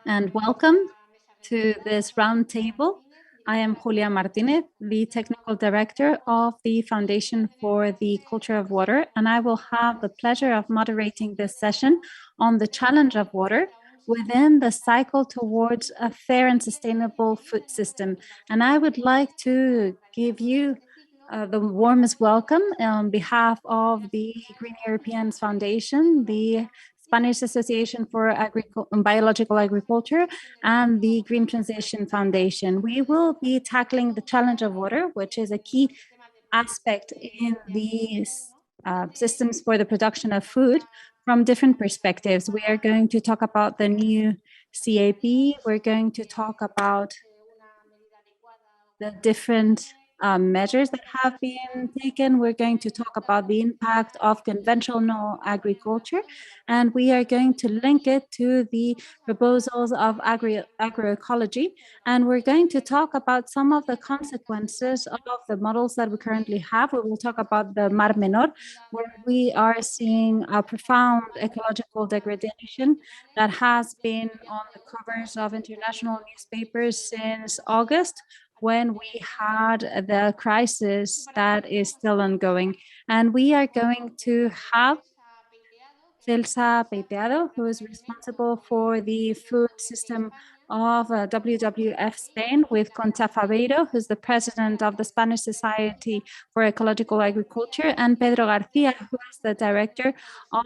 and welcome to this roundtable. I am Julia Martinez, the Technical Director of the Foundation for the Culture of Water, and I will have the pleasure of moderating this session on the challenge of water within the cycle towards a fair and sustainable food system. And I would like to give you the warmest welcome on behalf of the Green Europeans Foundation, the Spanish Association for Biological Agriculture, and the Green Transition Foundation. We will be tackling the challenge of water, which is a key aspect in these systems for the production of food from different perspectives. We are going to talk about the new CAP. We're going to talk about the different measures that have been taken. We're going to talk about the impact of conventional agriculture, and we are going to link it to the proposals of agroecology. And we're going to talk about some of the consequences of the models that we currently have. We will talk about the Mar Menor, where we are seeing a profound ecological degradation that has been on the covers of international newspapers since August, when we had the crisis that is still ongoing. And we are going to have Celsa Peiteado, who is responsible for the food system of WWF Spain, with Concha Faveiro, who's the president of the Spanish Society for Ecological Agriculture, and Pedro Garcia, who is the director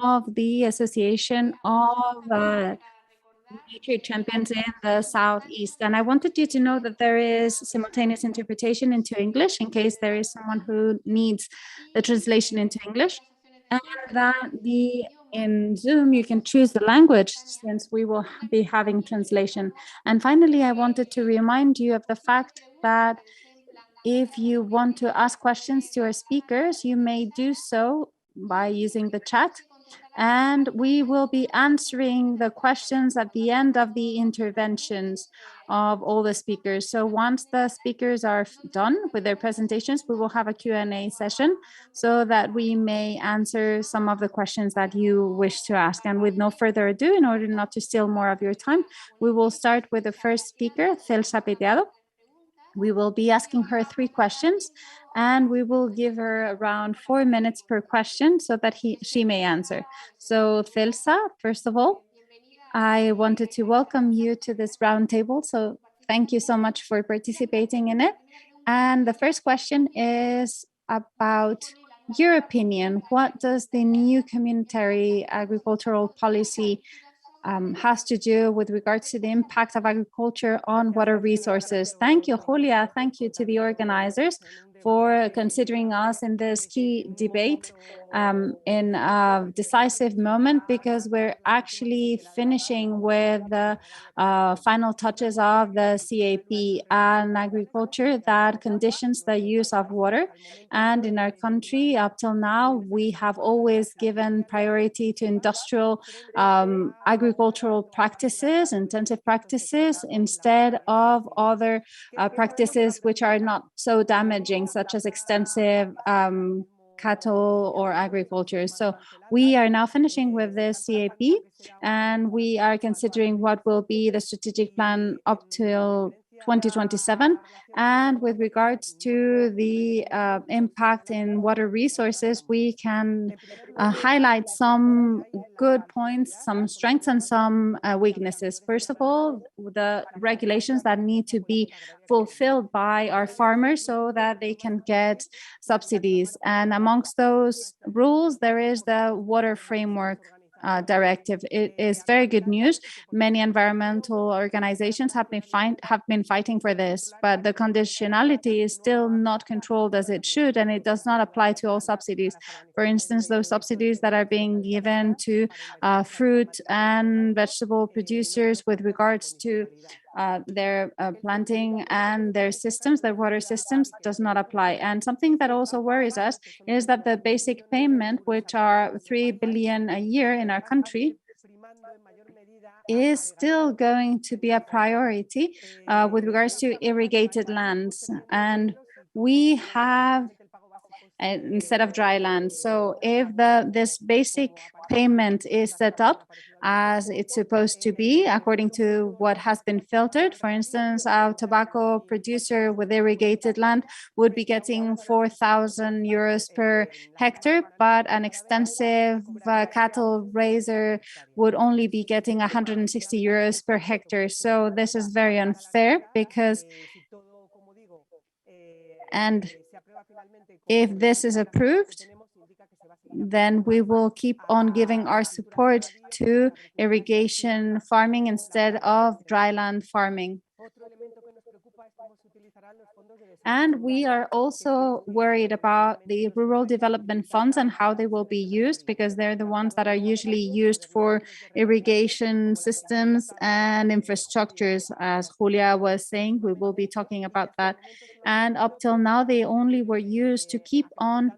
of the Association of Nature Champions in the Southeast. And I wanted you to know that there is simultaneous interpretation into English in case there is someone who needs the translation into English. And that in Zoom, you can choose the language since we will be having translation. And finally, I wanted to remind you of the fact that if you want to ask questions to our speakers, you may do so by using the chat. And we will be answering the questions at the end of the interventions of all the speakers. So once the speakers are done with their presentations, we will have a Q&A session so that we may answer some of the questions that you wish to ask. And with no further ado, in order not to steal more of your time, we will start with the first speaker, Celsa Peiteado. We will be asking her 3 questions, and we will give her around 4 minutes per question so that she may answer. So Celsa, first of all, I wanted to welcome you to this roundtable. So thank you so much for participating in it. And the first question is about your opinion. What does the new communitary agricultural policy has to do with regards to the impact of agriculture on water resources? Thank you, Julia. Thank you to the organizers for considering us in this key debate in a decisive moment, because we're actually finishing with the final touches of the CAP and agriculture that conditions the use of water. And in our country, up till now, we have always given priority to industrial agricultural practices, intensive practices, instead of other practices which are not so damaging, such as extensive cattle or agriculture. So we are now finishing with the CAP, and we are considering what will be the strategic plan up till 2027. And with regards to the impact in water resources, we can highlight some good points, some strengths and some weaknesses. First of all, the regulations that need to be fulfilled by our farmers so that they can get subsidies. And amongst those rules, there is the Water Framework Directive. It is very good news. Many environmental organizations have been fighting for this, but the conditionality is still not controlled as it should, and it does not apply to all subsidies. For instance, those subsidies that are being given to fruit and vegetable producers with regards to their planting and their systems, their water systems, does not apply. And something that also worries us is that the basic payment, which are 3 billion a year in our country, is still going to be a priority with regards to irrigated lands. And we have instead of dry land. So if this basic payment is set up as it's supposed to be, according to what has been filtered, for instance, a tobacco producer with irrigated land would be getting 4,000 euros per hectare, but an extensive cattle raiser would only be getting 160 euros per hectare. So this is very unfair because, and if this is approved, then we will keep on giving our support to irrigation farming instead of dryland farming. And we are also worried about the rural development funds and how they will be used, because they're the ones that are usually used for irrigation systems and infrastructures. As Julia was saying, we will be talking about that. And up till now, they only were used to keep on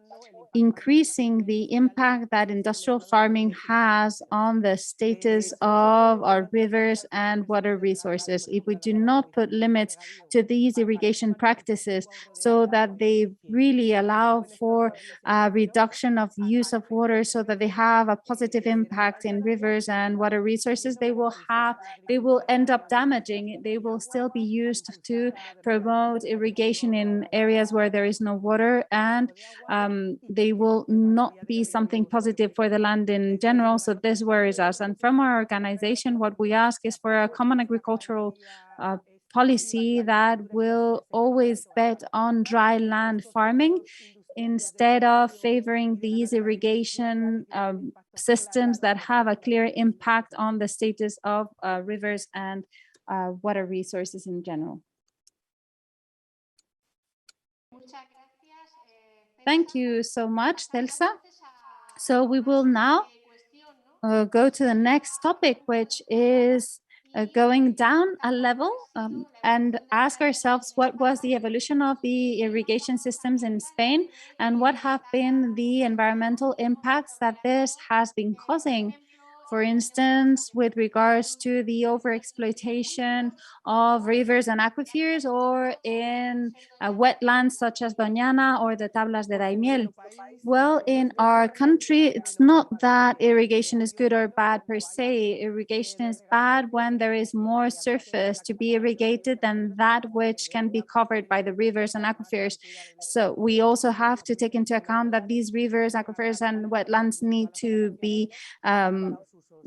increasing the impact that industrial farming has on the status of our rivers and water resources. If we do not put limits to these irrigation practices so that they really allow for a reduction of use of water so that they have a positive impact in rivers and water resources, they will end up damaging. They will still be used to promote irrigation in areas where there is no water, and they will not be something positive for the land in general. So this worries us. And from our organization, what we ask is for a common agricultural policy that will always bet on dry land farming instead of favoring these irrigation systems that have a clear impact on the status of rivers and water resources in general. Thank you so much, Celsa. So we will now go to the next topic, which is going down a level and ask ourselves what was the evolution of the irrigation systems in Spain and what have been the environmental impacts that this has been causing. For instance, with regards to the overexploitation of rivers and aquifers, or in wetlands such as Doñana or the Tablas de Daimiel. Well, in our country, it's not that irrigation is good or bad per se. Irrigation is bad when there is more surface to be irrigated than that which can be covered by the rivers and aquifers. So we also have to take into account that these rivers, aquifers, and wetlands need to be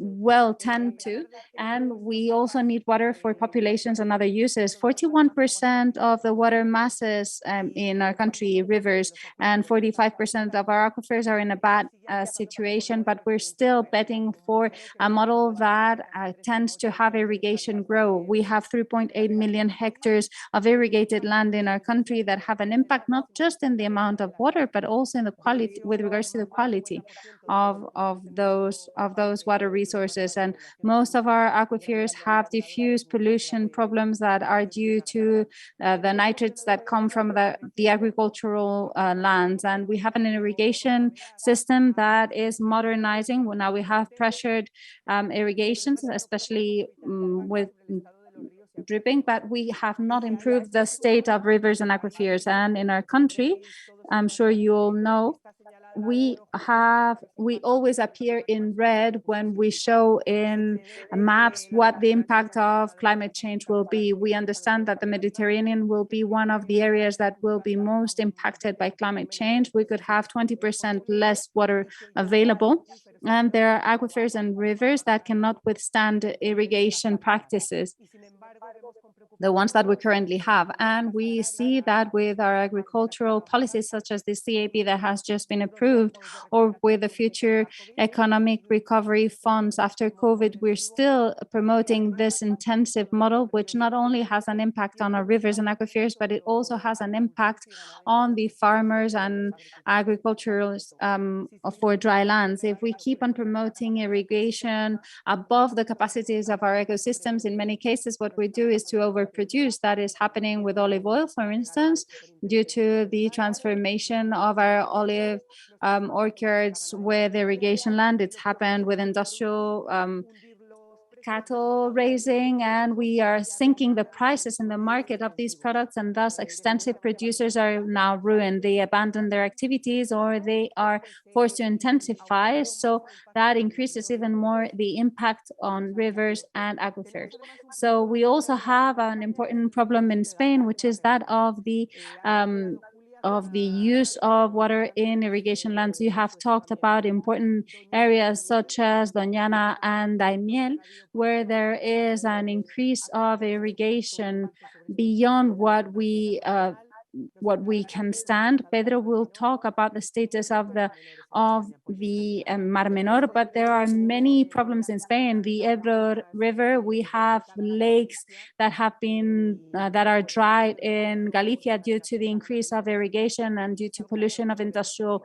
well tended to, and we also need water for populations and other uses. 41% of the water masses in our country, rivers, and 45% of our aquifers are in a bad situation, but we're still betting for a model that tends to have irrigation grow. We have 3.8 million hectares of irrigated land in our country that have an impact not just in the amount of water, but also in the quality, with regards to the quality of those water resources. And most of our aquifers have diffuse pollution problems that are due to the nitrates that come from the agricultural lands. And we have an irrigation system that is modernizing. Well, now we have pressured irrigations, especially with dripping, but we have not improved the state of rivers and aquifers. And in our country, I'm sure you all know, we always appear in red when we show in maps what the impact of climate change will be. We understand that the Mediterranean will be one of the areas that will be most impacted by climate change. We could have 20% less water available, and there are aquifers and rivers that cannot withstand irrigation practices, the ones that we currently have. And we see that with our agricultural policies, such as the CAP that has just been approved, or with the future economic recovery funds after COVID, we're still promoting this intensive model, which not only has an impact on our rivers and aquifers, but it also has an impact on the farmers and agriculturalists for dry lands. If we keep on promoting irrigation above the capacities of our ecosystems, in many cases, what we do is to overproduce. That is happening with olive oil, for instance, due to the transformation of our olive orchards with irrigation land. It's happened with industrial cattle raising, and we are sinking the prices in the market of these products, and thus extensive producers are now ruined. They abandon their activities or they are forced to intensify, so that increases even more the impact on rivers and aquifers. So we also have an important problem in Spain, which is that of the use of water in irrigation lands. You have talked about important areas such as Doñana and Daimiel, where there is an increase of irrigation beyond what we can stand. Pedro will talk about the status of the Mar Menor, but there are many problems in Spain. The Ebro River, we have lakes that have been that are dried in Galicia due to the increase of irrigation and due to pollution of industrial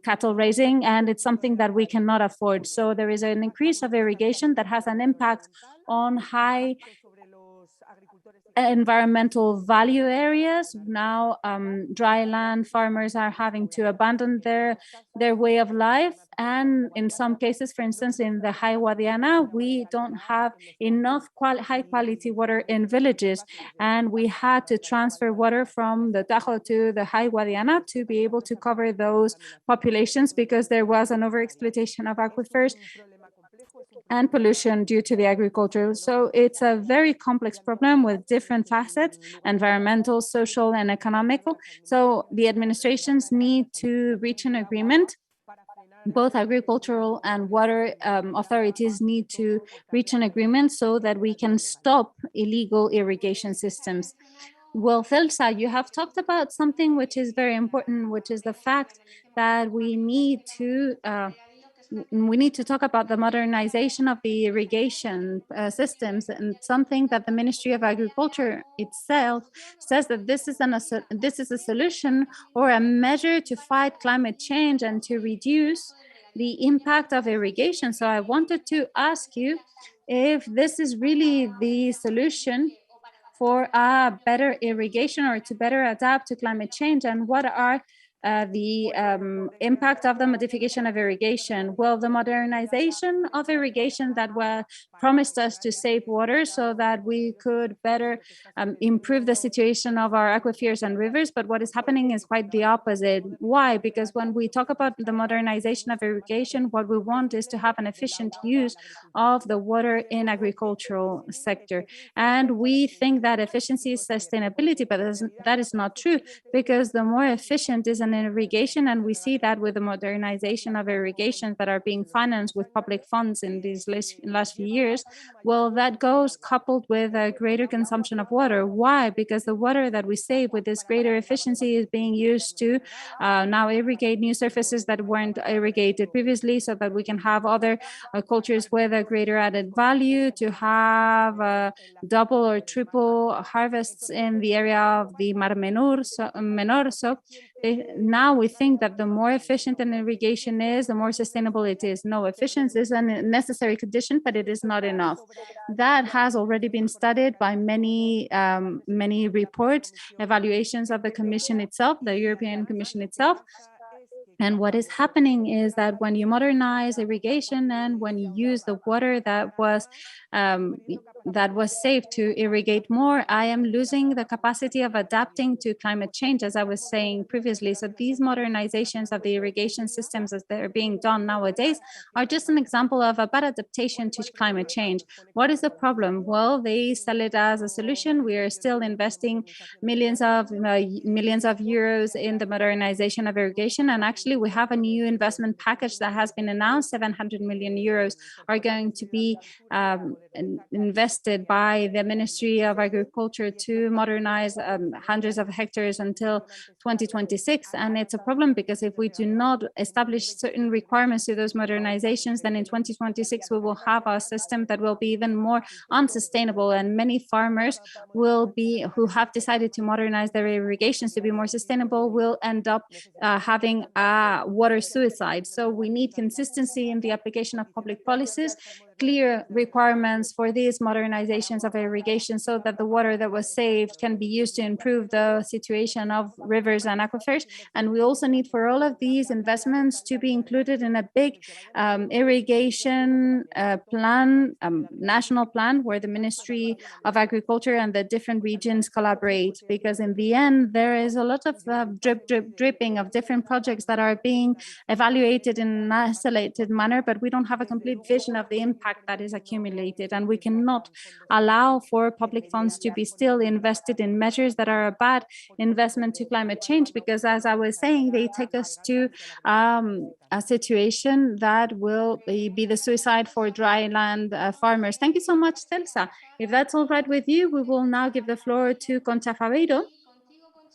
cattle raising, and it's something that we cannot afford. So there is an increase of irrigation that has an impact on high environmental value areas. Now dry land farmers are having to abandon their way of life, and in some cases, for instance, in the High Guadiana, we don't have enough high quality water in villages, and we had to transfer water from the Tajo to the High Guadiana to be able to cover those populations, because there was an overexploitation of aquifers and pollution due to the agriculture. So it's a very complex problem with different facets: environmental, social, and economical. So the administrations need to reach an agreement. Both agricultural and water authorities need to reach an agreement so that we can stop illegal irrigation systems. Well, Celsa, you have talked about something which is very important, which is the fact that we need to talk about the modernization of the irrigation systems, and something that the Ministry of Agriculture itself says that this is a solution or a measure to fight climate change and to reduce the impact of irrigation. So I wanted to ask you if this is really the solution for a better irrigation or to better adapt to climate change, and what are the impact of the modification of irrigation. Well, the modernization of irrigation that was promised us to save water so that we could better improve the situation of our aquifers and rivers, but what is happening is quite the opposite. Why? Because when we talk about the modernization of irrigation, what we want is to have an efficient use of the water in agricultural sector, and we think that efficiency is sustainability, but that is not true, because the more efficient is an irrigation, and we see that with the modernization of irrigation that are being financed with public funds in these last few years, well, that goes coupled with a greater consumption of water. Why? Because the water that we save with this greater efficiency is being used to now irrigate new surfaces that weren't irrigated previously, so that we can have other cultures with a greater added value, to have double or triple harvests in the area of the Mar Menor. So now we think that the more efficient an irrigation is, the more sustainable it is. No, efficiency is a necessary condition, but it is not enough. That has already been studied by many reports, evaluations of the Commission itself, the European Commission itself. And what is happening is that when you modernize irrigation and when you use the water that was saved to irrigate more, I am losing the capacity of adapting to climate change, as I was saying previously. So these modernizations of the irrigation systems as they're being done nowadays are just an example of a bad adaptation to climate change. What is the problem? Well, they sell it as a solution. We are still investing millions of euros in the modernization of irrigation, and actually we have a new investment package that has been announced. 700 million euros are going to be invested by the Ministry of Agriculture to modernize hundreds of hectares until 2026. And it's a problem because if we do not establish certain requirements to those modernizations, then in 2026 we will have a system that will be even more unsustainable, and many farmers who have decided to modernize their irrigations to be more sustainable will end up having a water suicide. So we need consistency in the application of public policies, clear requirements for these modernizations of irrigation so that the water that was saved can be used to improve the situation of rivers and aquifers. And we also need for all of these investments to be included in a big irrigation plan, national plan, where the Ministry of Agriculture and the different regions collaborate, because in the end, there is a lot of dripping of different projects that are being evaluated in an isolated manner, but we don't have a complete vision of the impact that is accumulated. And we cannot allow for public funds to be still invested in measures that are a bad investment to climate change, because as I was saying, they take us to a situation that will be the suicide for dry land farmers. Thank you so much, Telsa. If that's all right with you, we will now give the floor to Concha Faveiro,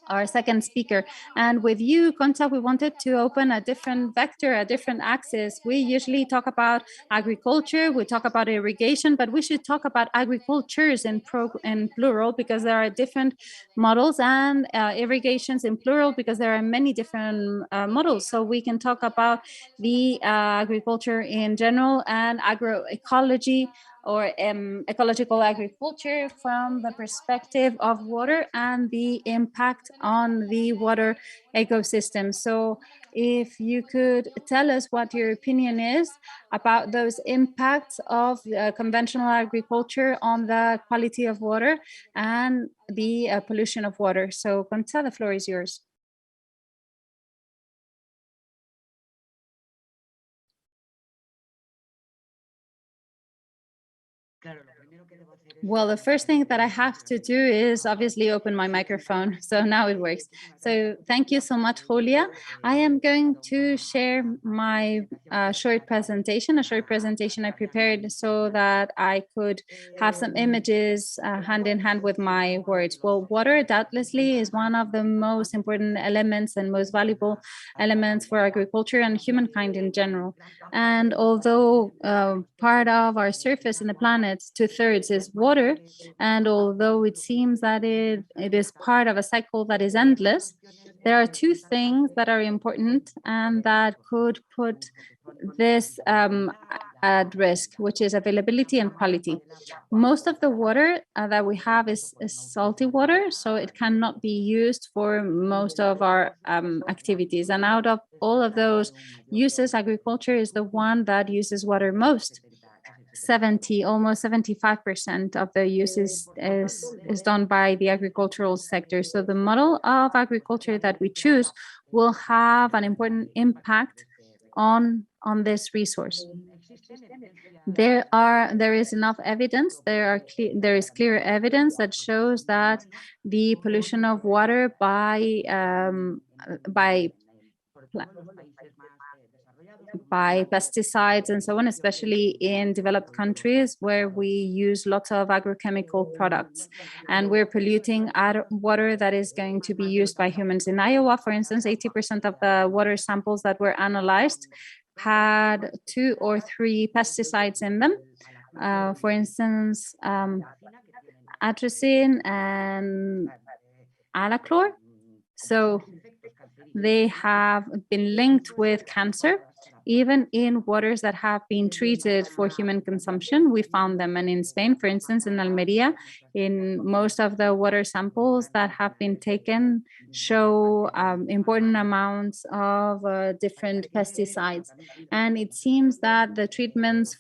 our second speaker. And with you, Concha, we wanted to open a different vector, a different axis. We usually talk about agriculture, we talk about irrigation, but we should talk about agricultures in plural, because there are different models, and irrigations in plural because there are many different models. So we can talk about the agriculture in general and agroecology, or ecological agriculture, from the perspective of water and the impact on the water ecosystem. So if you could tell us what your opinion is about those impacts of conventional agriculture on the quality of water and the pollution of water. So Concha, the floor is yours. Well, the first thing that I have to do is obviously open my microphone. So now it works. So thank you so much, Julia. I am going to share my short presentation, I prepared so that I could have some images hand in hand with my words. Well, water doubtlessly is one of the most important elements and most valuable elements for agriculture and humankind in general. And although part of our surface in the planet, 2/3 is water, and although it seems that it is part of a cycle that is endless, there are two things that are important and that could put this at risk, which is availability and quality. Most of the water that we have is salty water, so it cannot be used for most of our activities. And out of all of those uses, agriculture is the one that uses water most. Almost 75% of the use is done by the agricultural sector. So the model of agriculture that we choose will have an important impact on this resource. There is enough evidence. There is clear evidence that shows that the pollution of water by pesticides and so on, especially in developed countries where we use lots of agrochemical products, and we're polluting water that is going to be used by humans. In Iowa, for instance, 80% of the water samples that were analyzed had 2 or 3 pesticides in them. For instance, atrazine and alachlor. So they have been linked with cancer, even in waters that have been treated for human consumption. We found them. And in Spain, for instance, in Almeria, in most of the water samples that have been taken show important amounts of different pesticides. And it seems that the treatments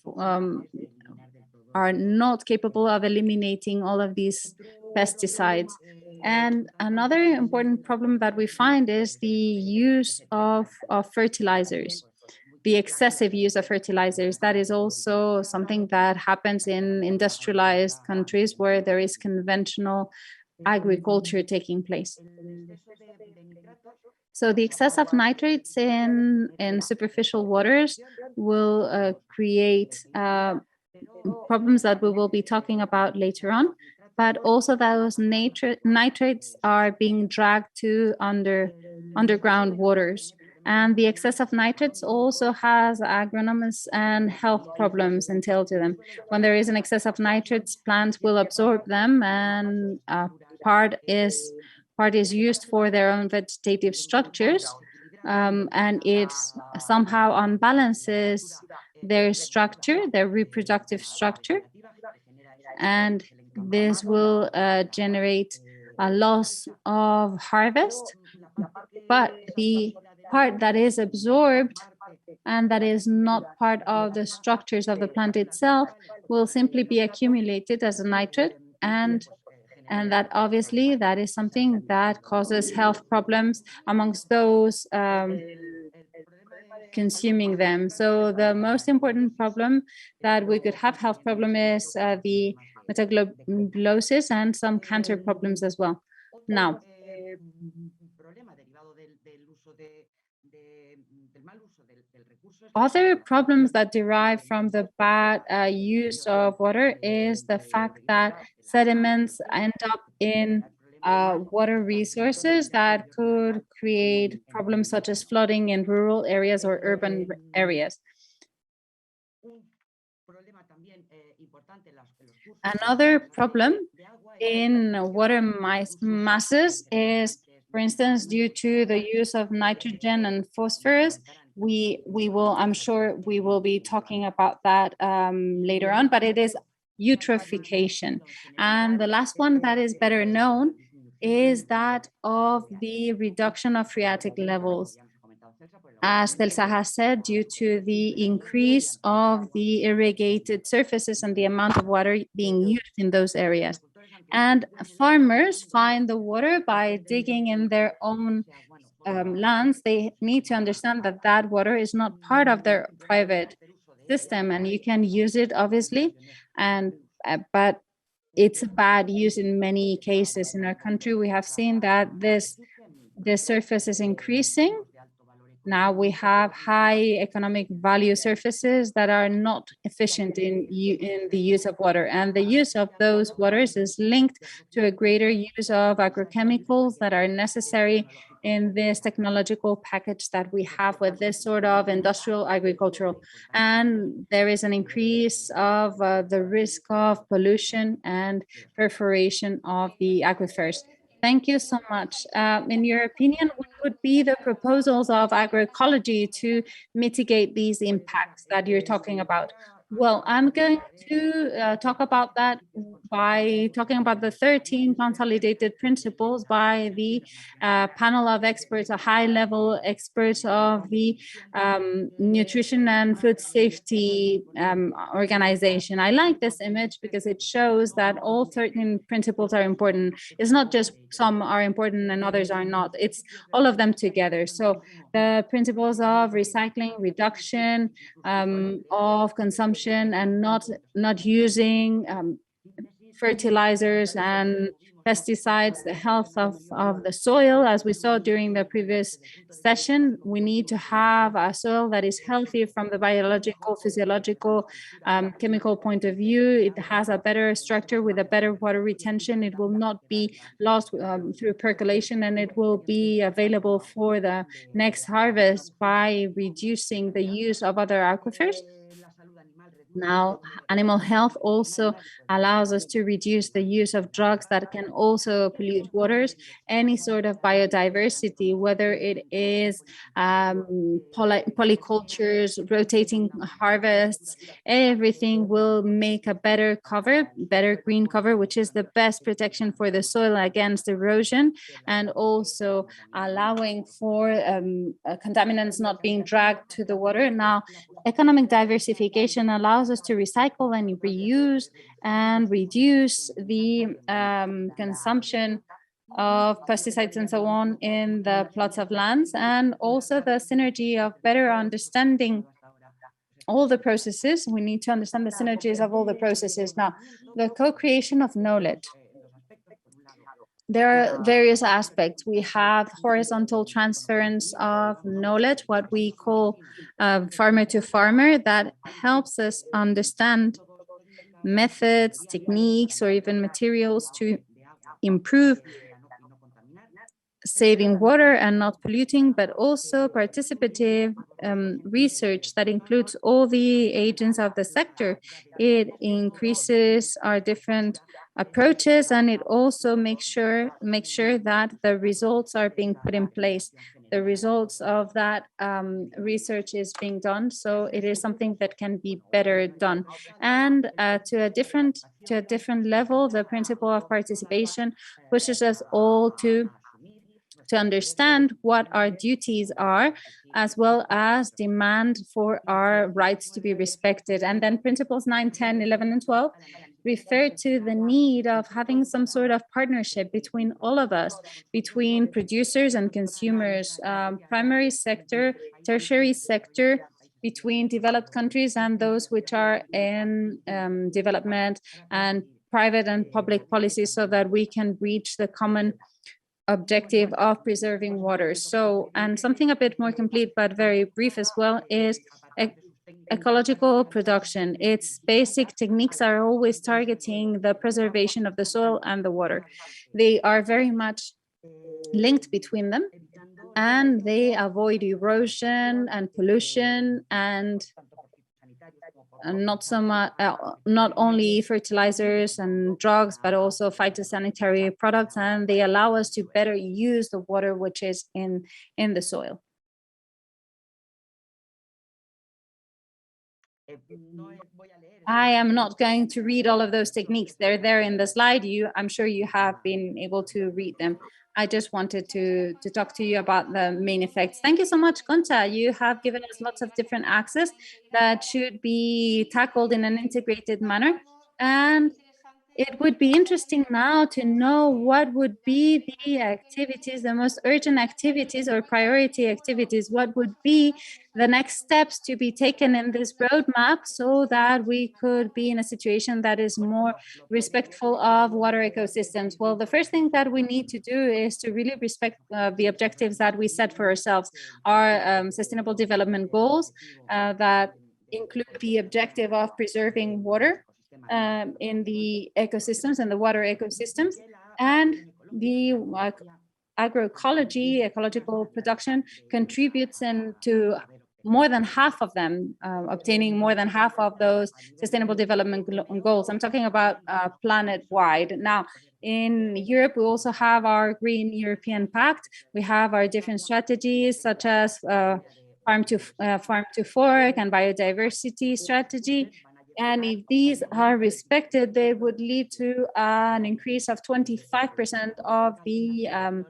are not capable of eliminating all of these pesticides. And another important problem that we find is the use of fertilizers, the excessive use of fertilizers. That is also something that happens in industrialized countries where there is conventional agriculture taking place. So the excess of nitrates in superficial waters will create problems that we will be talking about later on, but also those nitrates are being dragged to underground waters. And the excess of nitrates also has agronomous and health problems entailed to them. When there is an excess of nitrates, plants will absorb them, and part is used for their own vegetative structures, and it somehow unbalances their structure, their reproductive structure, and this will generate a loss of harvest. But the part that is absorbed and that is not part of the structures of the plant itself will simply be accumulated as a nitrate, and that obviously that is something that causes health problems amongst those consuming them. So the most important problem that we could have health problem is the metaglobinosis and some cancer problems as well. Now, other problems that derive from the bad use of water is the fact that sediments end up in water resources that could create problems such as flooding in rural areas or urban areas. Another problem in water masses is, for instance, due to the use of nitrogen and phosphorus. I'm sure we will be talking about that later on, but it is eutrophication. And the last one that is better known is that of the reduction of phreatic levels. As Celsa has said, due to the increase of the irrigated surfaces and the amount of water being used in those areas. And farmers find the water by digging in their own lands. They need to understand that that water is not part of their private system, and you can use it obviously, and but it's a bad use in many cases. In our country, we have seen that the surface is increasing. Now we have high economic value surfaces that are not efficient in the use of water. And the use of those waters is linked to a greater use of agrochemicals that are necessary in this technological package that we have with this sort of industrial agricultural. And there is an increase of the risk of pollution and perforation of the aquifers. Thank you so much. In your opinion, what would be the proposals of agroecology to mitigate these impacts that you're talking about? Well, I'm going to talk about that by talking about the 13 consolidated principles by the panel of experts, a high-level experts of the Nutrition and Food Safety Organization. I like this image because it shows that all 13 principles are important. It's not just some are important and others are not. It's all of them together. So the principles of recycling, reduction, of consumption, and not using fertilizers and pesticides, the health of the soil. As we saw during the previous session, we need to have a soil that is healthy from the biological, physiological, chemical point of view. It has a better structure with a better water retention. It will not be lost through percolation, and it will be available for the next harvest by reducing the use of other aquifers. Now, animal health also allows us to reduce the use of drugs that can also pollute waters. Any sort of biodiversity, whether it is polycultures, rotating harvests, everything will make a better cover, better green cover, which is the best protection for the soil against erosion, and also allowing for contaminants not being dragged to the water. Now, economic diversification allows us to recycle and reuse and reduce the consumption of pesticides and so on in the plots of lands, and also the synergy of better understanding all the processes. We need to understand the synergies of all the processes. Now, the co-creation of knowledge. There are various aspects. We have horizontal transference of knowledge, what we call farmer to farmer, that helps us understand methods, techniques, or even materials to improve saving water and not polluting, but also participative research that includes all the agents of the sector. It increases our different approaches, and it also makes sure that the results are being put in place. the results of that research is being done. So it is something that can be better done. And to a different level, the principle of participation pushes us all to understand what our duties are, as well as demand for our rights to be respected. And then principles 9, 10, 11, and 12 refer to the need of having some sort of partnership between all of us, between producers and consumers, primary sector, tertiary sector, between developed countries and those which are in development, and private and public policies, so that we can reach the common objective of preserving water. So, and something a bit more complete but very brief as well is ecological production. Its basic techniques are always targeting the preservation of the soil and the water. They are very much linked between them, and they avoid erosion and pollution, and not so much, not only fertilizers and drugs, but also phytosanitary products, and they allow us to better use the water which is in the soil. I am not going to read all of those techniques. They're there in the slide. I'm sure you have been able to read them. I just wanted to talk to you about the main effects. Thank you so much, Concha. You have given us lots of different axes that should be tackled in an integrated manner. And it would be interesting now to know what would be the activities, the most urgent activities or priority activities. What would be the next steps to be taken in this roadmap, so that we could be in a situation that is more respectful of water ecosystems? Well, the first thing that we need to do is to really respect the objectives that we set for ourselves, our sustainable development goals that include the objective of preserving water in the ecosystems and the water ecosystems, and the agroecology, ecological production, contributes to more than half of them, obtaining more than half of those sustainable development goals. I'm talking about planet-wide. Now, in Europe, we also have our Green European Pact. We have our different strategies, such as farm to fork and biodiversity strategy. And if these are respected, they would lead to an increase of 25% of the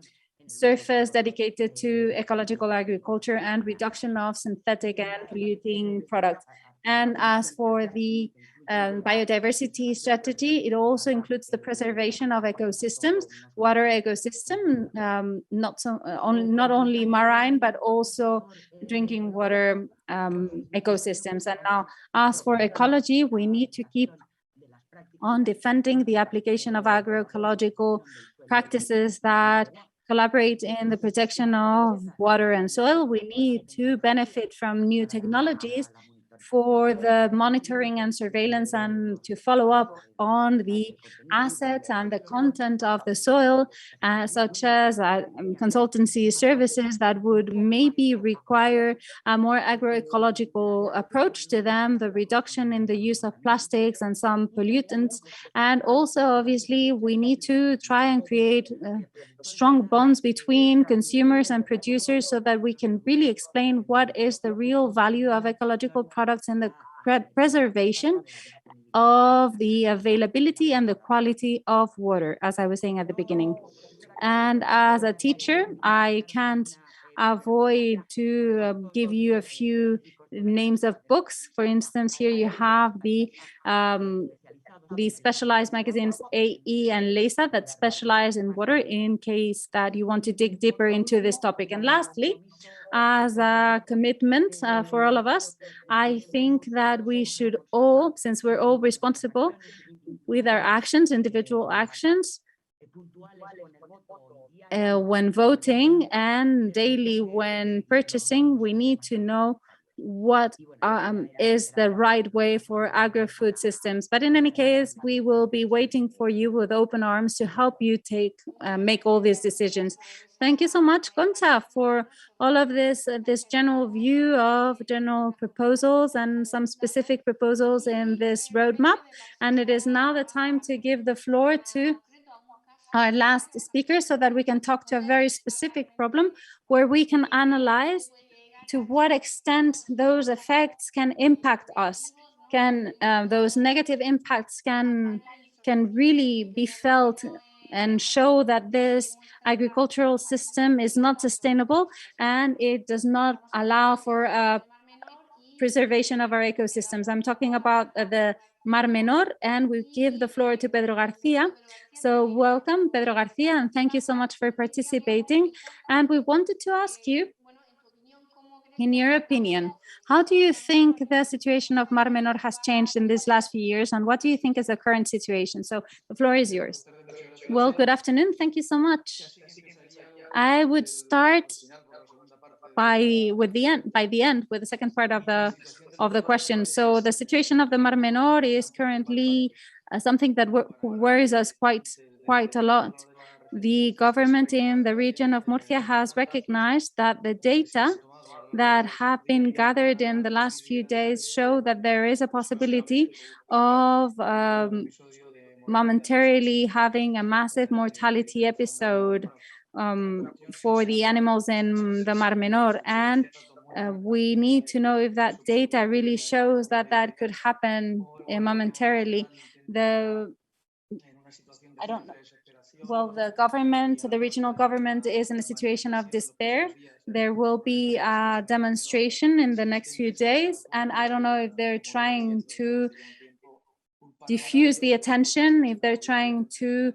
surface dedicated to ecological agriculture and reduction of synthetic and polluting products. And as for the biodiversity strategy, it also includes the preservation of ecosystems, water ecosystem, not only marine, but also drinking water ecosystems. And now, as for ecology, we need to keep on defending the application of agroecological practices that collaborate in the protection of water and soil. We need to benefit from new technologies for the monitoring and surveillance, and to follow up on the assets and the content of the soil, such as consultancy services that would maybe require a more agroecological approach to them, the reduction in the use of plastics and some pollutants. And also, obviously, we need to try and create strong bonds between consumers and producers, so that we can really explain what is the real value of ecological products in the preservation of the availability and the quality of water, as I was saying at the beginning. And as a teacher, I can't avoid to give you a few names of books. For instance, here you have the specialized magazines AE and LESA that specialize in water, in case that you want to dig deeper into this topic. And lastly, as a commitment for all of us, I think that we should all, since we're all responsible with our actions, individual actions, when voting and daily when purchasing, we need to know what is the right way for agri-food systems. But in any case, we will be waiting for you with open arms to help you make all these decisions. Thank you so much, Concha, for all of this general view of general proposals and some specific proposals in this roadmap. And it is now the time to give the floor to our last speaker so that we can talk to a very specific problem where we can analyze to what extent those effects can impact us. Can those negative impacts can really be felt and show that this agricultural system is not sustainable and it does not allow for a preservation of our ecosystems. I'm talking about the Mar Menor, and we give the floor to Pedro Garcia. So welcome, Pedro Garcia, and thank you so much for participating. And we wanted to ask you, in your opinion, how do you think the situation of Mar Menor has changed in these last few years, and what do you think is the current situation? So the floor is yours. Well, good afternoon. Thank you so much. I would start by the second part of the question. So the situation of the Mar Menor is currently something that worries us quite a lot. The government in the region of Murcia has recognized that the data that have been gathered in the last few days show that there is a possibility of momentarily having a massive mortality episode for the animals in the Mar Menor. And we need to know if that data really shows that that could happen momentarily. I don't know. Well, the regional government is in a situation of despair. There will be a demonstration in the next few days, and I don't know if they're trying to diffuse the attention, if they're trying to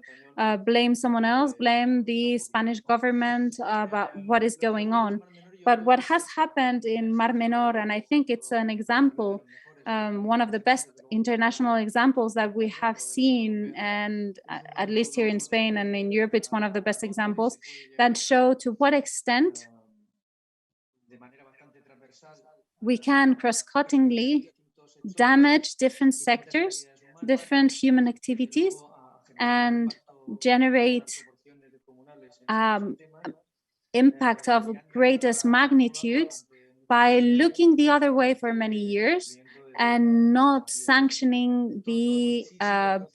blame someone else, blame the Spanish government about what is going on. But what has happened in Mar Menor, and I think it's an example, one of the best international examples that we have seen, and at least here in Spain and in Europe, it's one of the best examples that show to what extent we can cross-cuttingly damage different sectors, different human activities, and generate impact of greatest magnitude by looking the other way for many years and not sanctioning the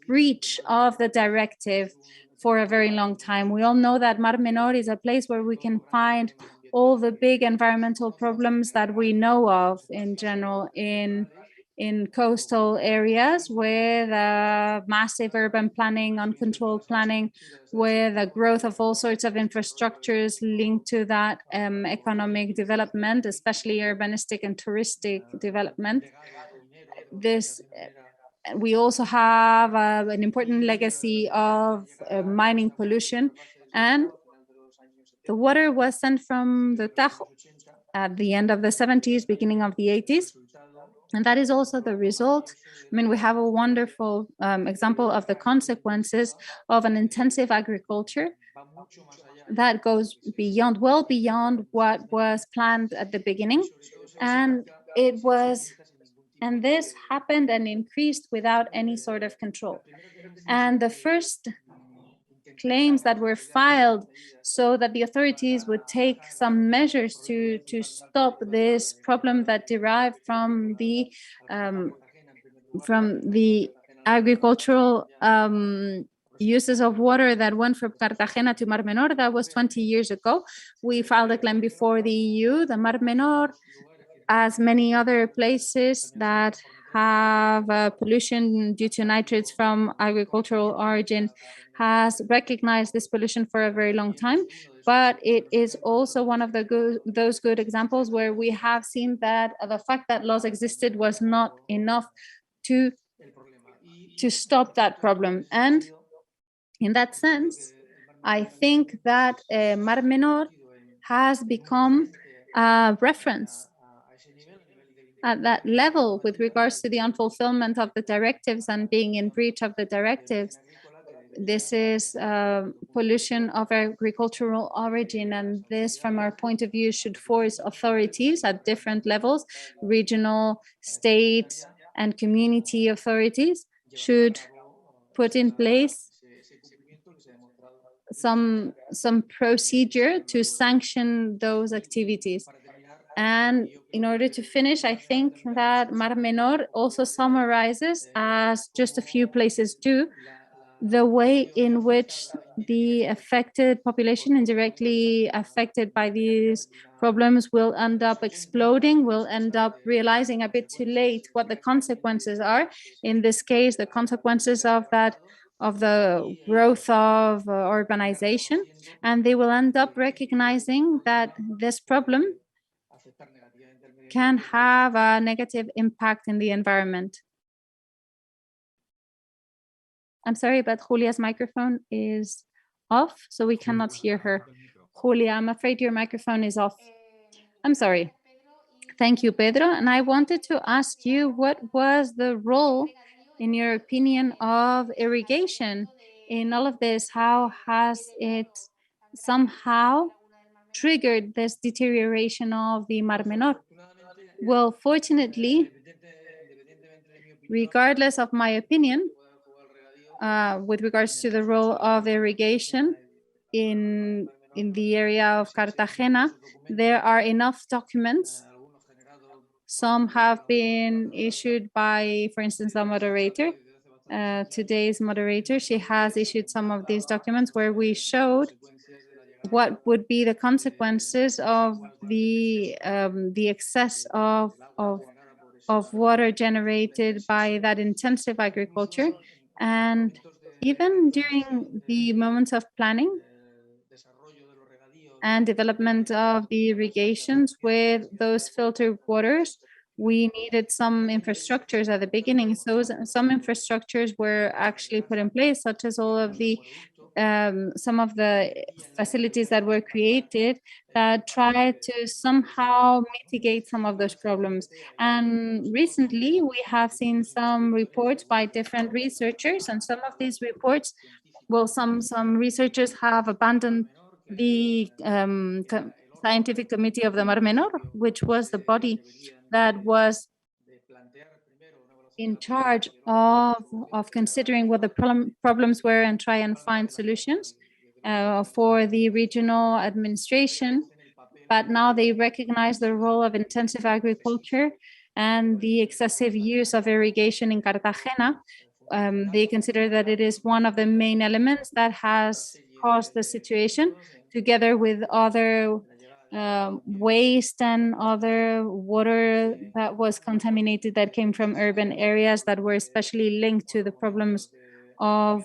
breach of the directive for a very long time. We all know that Mar Menor is a place where we can find all the big environmental problems that we know of in general in coastal areas with massive urban planning, uncontrolled planning, with the growth of all sorts of infrastructures linked to that economic development, especially urbanistic and touristic development. We also have an important legacy of mining pollution, and the water was sent from the Tajo at the end of the 70s, beginning of the 80s. And that is also the result. I mean, we have a wonderful example of the consequences of an intensive agriculture that goes well beyond what was planned at the beginning. And this happened and increased without any sort of control. And the first claims that were filed so that the authorities would take some measures to stop this problem that derived from the agricultural uses of water that went from Cartagena to Mar Menor. That was 20 years ago. We filed a claim before the EU. The Mar Menor, as many other places that have pollution due to nitrates from agricultural origin, has recognized this pollution for a very long time. But it is also one of those good examples where we have seen that the fact that laws existed was not enough to stop that problem. And in that sense, I think that Mar Menor has become a reference at that level with regards to the unfulfillment of the directives and being in breach of the directives. This is pollution of agricultural origin, and this, from our point of view, should force authorities at different levels, regional, state, and community authorities, should put in place some procedure to sanction those activities. And in order to finish, I think that Mar Menor also summarizes, as just a few places do, the way in which the affected population indirectly affected by these problems will end up exploding, will end up realizing a bit too late what the consequences are. In this case, the consequences of that, of the growth of urbanization, and they will end up recognizing that this problem can have a negative impact in the environment. I'm sorry, but Julia's microphone is off, so we cannot hear her. Julia, I'm afraid your microphone is off. I'm sorry. Thank you, Pedro. And I wanted to ask you, what was the role, in your opinion, of irrigation in all of this? How has it somehow triggered this deterioration of the Mar Menor? Well, fortunately, regardless of my opinion, with regards to the role of irrigation in the area of Cartagena, there are enough documents. Some have been issued by, for instance, the moderator. Today's moderator, she has issued some of these documents where we showed what would be the consequences of the excess of water generated by that intensive agriculture. And even during the moments of planning and development of the irrigations with those filtered waters, we needed some infrastructures at the beginning. So some infrastructures were actually put in place, such as all of the some of the facilities that were created that try to somehow mitigate some of those problems. And recently we have seen some reports by different researchers, and some of these reports, well, some researchers have abandoned the scientific committee of the Mar Menor, which was the body that was in charge of considering what the problems were and try and find solutions for the regional administration. But now they recognize the role of intensive agriculture and the excessive use of irrigation in Cartagena. They consider that it is one of the main elements that has caused the situation, together with other waste and other water that was contaminated that came from urban areas that were especially linked to the problems of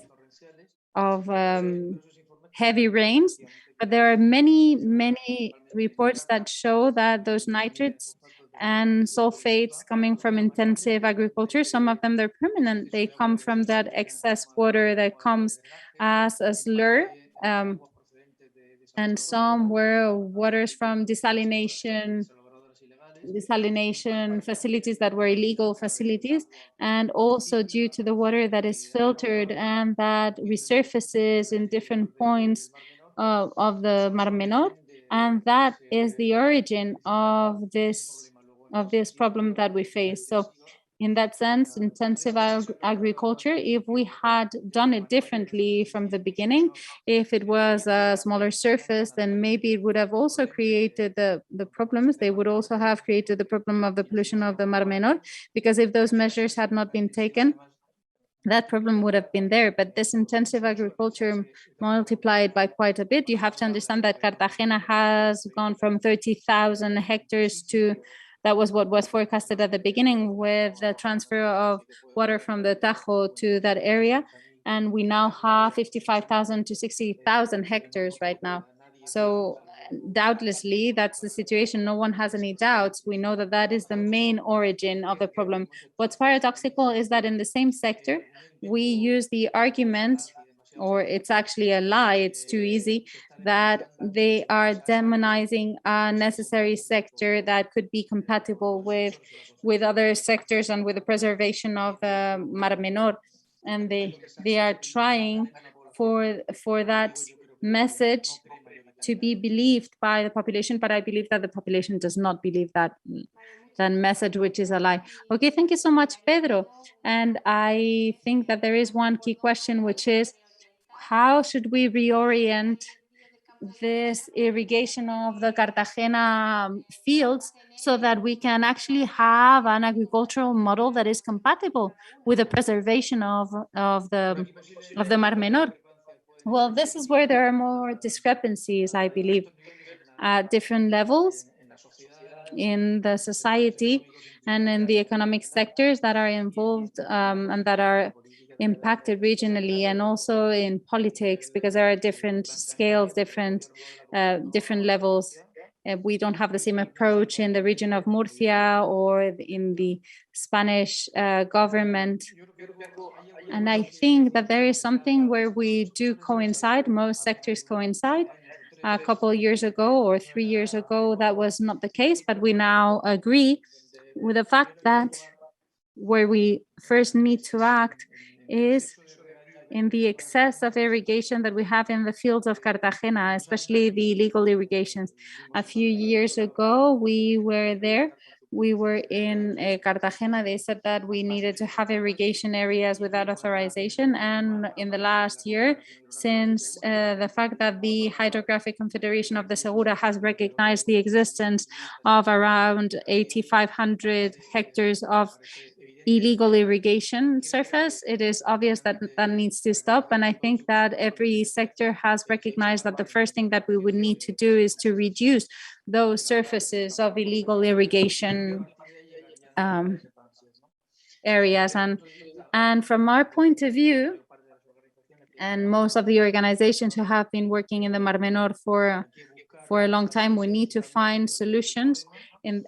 heavy rains. But there are many reports that show that those nitrates and sulfates coming from intensive agriculture, some of them, they're permanent. They come from that excess water that comes as a slur. And some were waters from desalination facilities that were illegal facilities, and also due to the water that is filtered and that resurfaces in different points of the Mar Menor. And that is the origin of this problem that we face. So in that sense, intensive agriculture, if we had done it differently from the beginning, if it was a smaller surface, then maybe it would have also created the problems. They would also have created the problem of the pollution of the Mar Menor, because if those measures had not been taken, that problem would have been there. But this intensive agriculture multiplied by quite a bit. You have to understand that Cartagena has gone from 30,000 hectares to, that was what was forecasted at the beginning, with the transfer of water from the Tajo to that area. And we now have 55,000 to 60,000 hectares right now. So doubtlessly, that's the situation. No one has any doubts. We know that that is the main origin of the problem. What's paradoxical is that in the same sector, we use the argument, or it's actually a lie, it's too easy, that they are demonizing a necessary sector that could be compatible with other sectors and with the preservation of the Mar Menor. And they are trying for that message to be believed by the population, but I believe that the population does not believe that message, which is a lie. Okay, thank you so much, Pedro. And I think that there is one key question, which is, how should we reorient this irrigation of the Cartagena fields so that we can actually have an agricultural model that is compatible with the preservation of the Mar Menor. Well, this is where there are more discrepancies, I believe, at different levels in the society and in the economic sectors that are involved and that are impacted regionally, and also in politics, because there are different scales, different levels. We don't have the same approach in the region of Murcia or in the Spanish government. And I think that there is something where we do coincide, most sectors coincide. A couple of years ago or 3 years ago, that was not the case, but we now agree with the fact that where we first need to act is in the excess of irrigation that we have in the fields of Cartagena, especially the illegal irrigations. A few years ago, we were there. We were in Cartagena. They said that we needed to have irrigation areas without authorization. And in the last year, since the fact that the Hydrographic Confederation of the Segura has recognized the existence of around 8,500 hectares of illegal irrigation surface, it is obvious that that needs to stop. And I think that every sector has recognized that the first thing that we would need to do is to reduce those surfaces of illegal irrigation areas. And from our point of view, and most of the organizations who have been working in the Mar Menor for a long time, we need to find solutions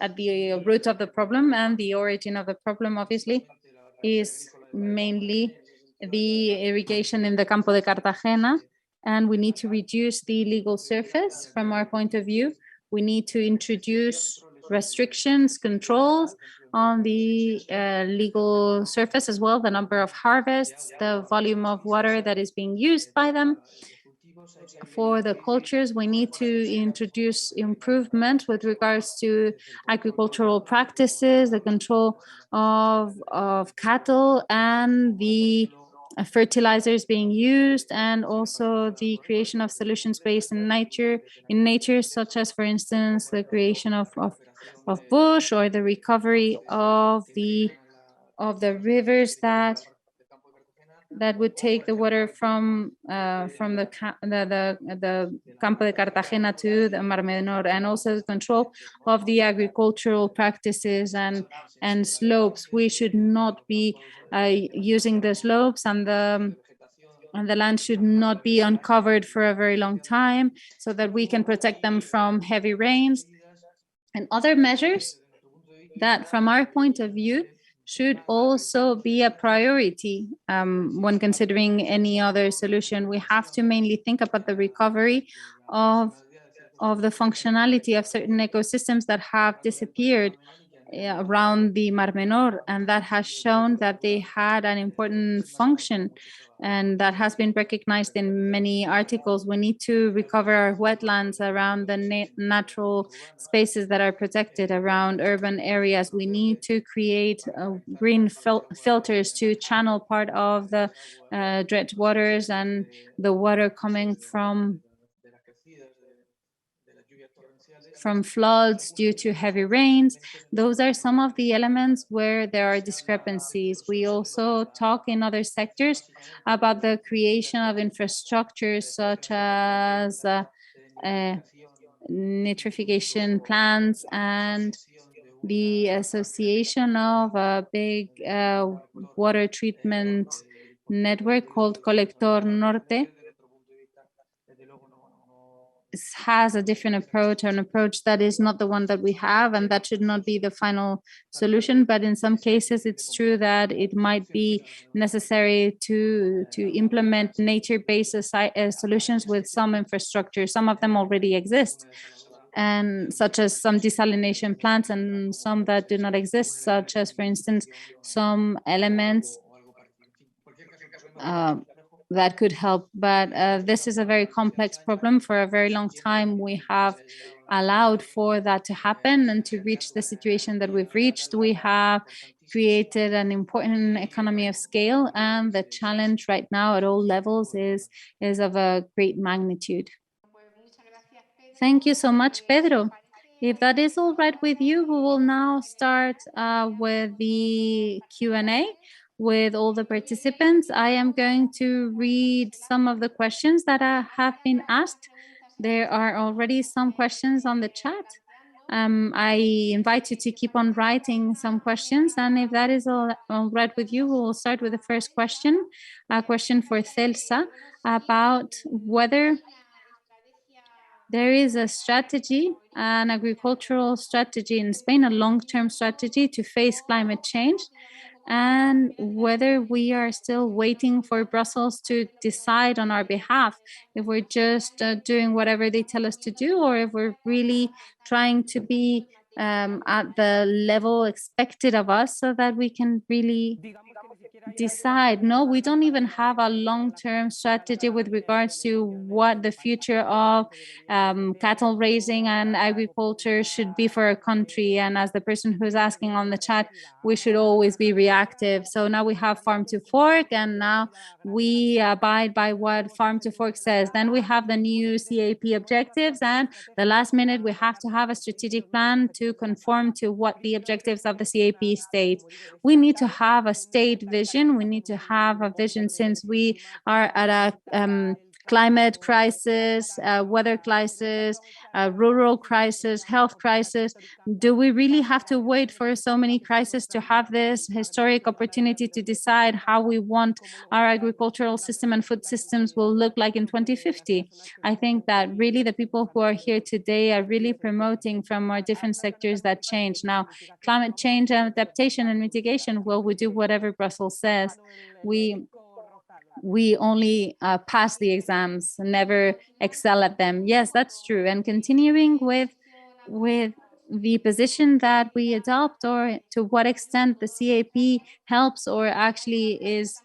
at the root of the problem. And the origin of the problem, obviously, is mainly the irrigation in the Campo de Cartagena. And we need to reduce the illegal surface from our point of view. We need to introduce restrictions, controls on the legal surface as well, the number of harvests, the volume of water that is being used by them. For the cultures, we need to introduce improvement with regards to agricultural practices, the control of cattle, and the fertilizers being used, and also the creation of solutions based in nature, such as, for instance, the creation of bush, or the recovery of the rivers that would take the water from the Campo de Cartagena to the Mar Menor, and also the control of the agricultural practices and slopes. We should not be using the slopes, and the land should not be uncovered for a very long time, so that we can protect them from heavy rains. And other measures that, from our point of view, should also be a priority when considering any other solution. We have to mainly think about the recovery of the functionality of certain ecosystems that have disappeared around the Mar Menor, and that has shown that they had an important function, and that has been recognized in many articles. We need to recover our wetlands around the natural spaces that are protected around urban areas. We need to create green filters to channel part of the dredge waters and the water coming from floods due to heavy rains. Those are some of the elements where there are discrepancies. We also talk in other sectors about the creation of infrastructures such as nitrification plants and the association of a big water treatment network called Colector Norte has a different approach, an approach that is not the one that we have, and that should not be the final solution. But in some cases, it's true that it might be necessary to implement nature-based solutions with some infrastructure. Some of them already exist, and such as some desalination plants, and some that do not exist, such as, for instance, some elements that could help. But this is a very complex problem. For a very long time, we have allowed for that to happen, and to reach the situation that we've reached, we have created an important economy of scale, and the challenge right now at all levels is of a great magnitude. Thank you so much, Pedro. If that is all right with you, we will now start with the Q&A with all the participants. I am going to read some of the questions that have been asked. There are already some questions on the chat. I invite you to keep on writing some questions, and if that is all right with you, we will start with the first question, a question for Celsa about whether there is a strategy, an agricultural strategy in Spain, a long-term strategy to face climate change, and whether we are still waiting for Brussels to decide on our behalf, if we're just doing whatever they tell us to do, or if we're really trying to be at the level expected of us so that we can really decide. No, we don't even have a long-term strategy with regards to what the future of cattle raising and agriculture should be for a country. And as the person who's asking on the chat, we should always be reactive. So now we have farm to fork, and now we abide by what farm to fork says. Then we have the new CAP objectives, and the last minute we have to have a strategic plan to conform to what the objectives of the CAP state. We need to have a state vision. We need to have a vision, since we are at a climate crisis, weather crisis, rural crisis, health crisis. Do we really have to wait for so many crises to have this historic opportunity to decide how we want our agricultural system and food systems will look like in 2050? I think that really the people who are here today are really promoting from our different sectors that change. Now, climate change adaptation and mitigation, well, we do whatever Brussels says. We only pass the exams, never excel at them. Yes, that's true. And continuing with the position that we adopt, or to what extent the CAP helps or actually is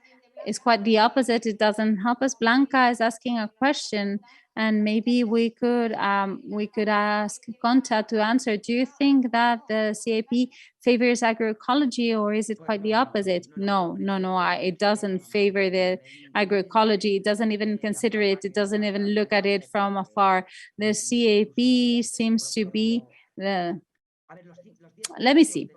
quite the opposite. It doesn't help us. Blanca is asking a question, and maybe we could ask Concha to answer. Do you think that the CAP favors agroecology, or is it quite the opposite? No, it doesn't favor the agroecology. It doesn't even consider it. It doesn't even look at it from afar. The CAP seems to be the, let me see,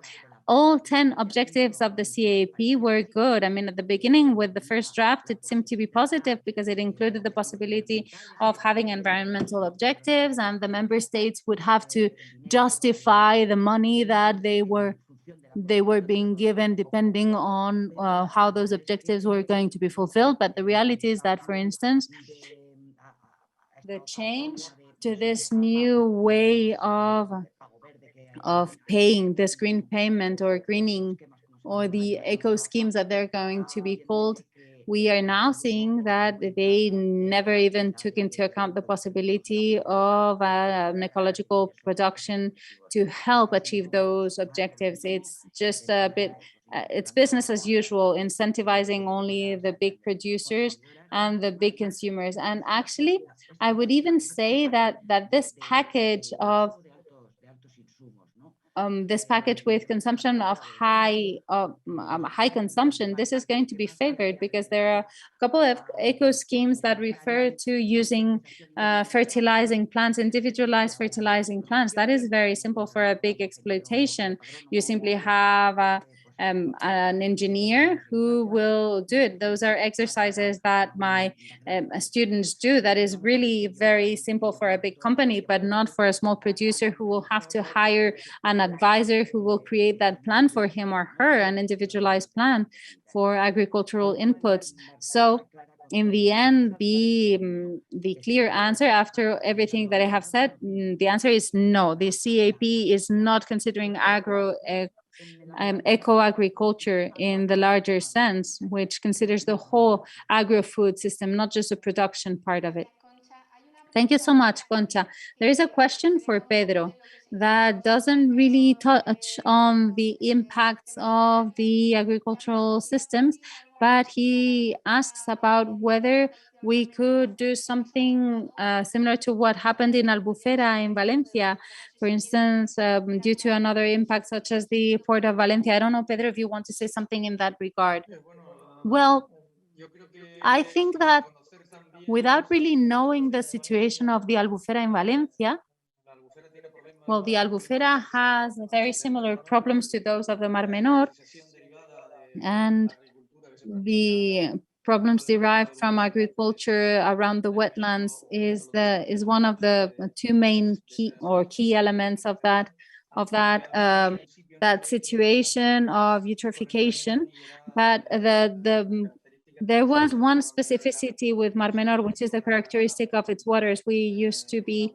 all 10 objectives of the CAP were good. I mean, at the beginning with the first draft, it seemed to be positive because it included the possibility of having environmental objectives, and the member states would have to justify the money that they were being given depending on how those objectives were going to be fulfilled. But the reality is that, for instance, the change to this new way of paying, this green payment or greening, or the eco schemes that they're going to be called, we are now seeing that they never even took into account the possibility of an ecological production to help achieve those objectives. It's just a bit, it's business as usual, incentivizing only the big producers and the big consumers. And actually, I would even say that this package of this package with consumption of high consumption, this is going to be favored because there are a couple of eco schemes that refer to using fertilizing plants, individualized fertilizing plants. That is very simple for a big exploitation. You simply have an engineer who will do it. Those are exercises that my students do. That is really very simple for a big company, but not for a small producer who will have to hire an advisor who will create that plan for him or her, an individualized plan for agricultural inputs. So in the end, the clear answer after everything that I have said, the answer is no. The CAP is not considering eco-agriculture in the larger sense, which considers the whole agro-food system, not just the production part of it. Thank you so much, Concha. There is a question for Pedro that doesn't really touch on the impacts of the agricultural systems, but he asks about whether we could do something similar to what happened in Albufera in Valencia, for instance, due to another impact such as the port of Valencia. I don't know, Pedro, if you want to say something in that regard. Well, I think that without really knowing the situation of the albufera in Valencia, well, the albufera has very similar problems to those of the Mar Menor, and the problems derived from agriculture around the wetlands is one of the two main key elements of that situation of eutrophication. But there was one specificity with Mar Menor, which is the characteristic of its waters. We used to be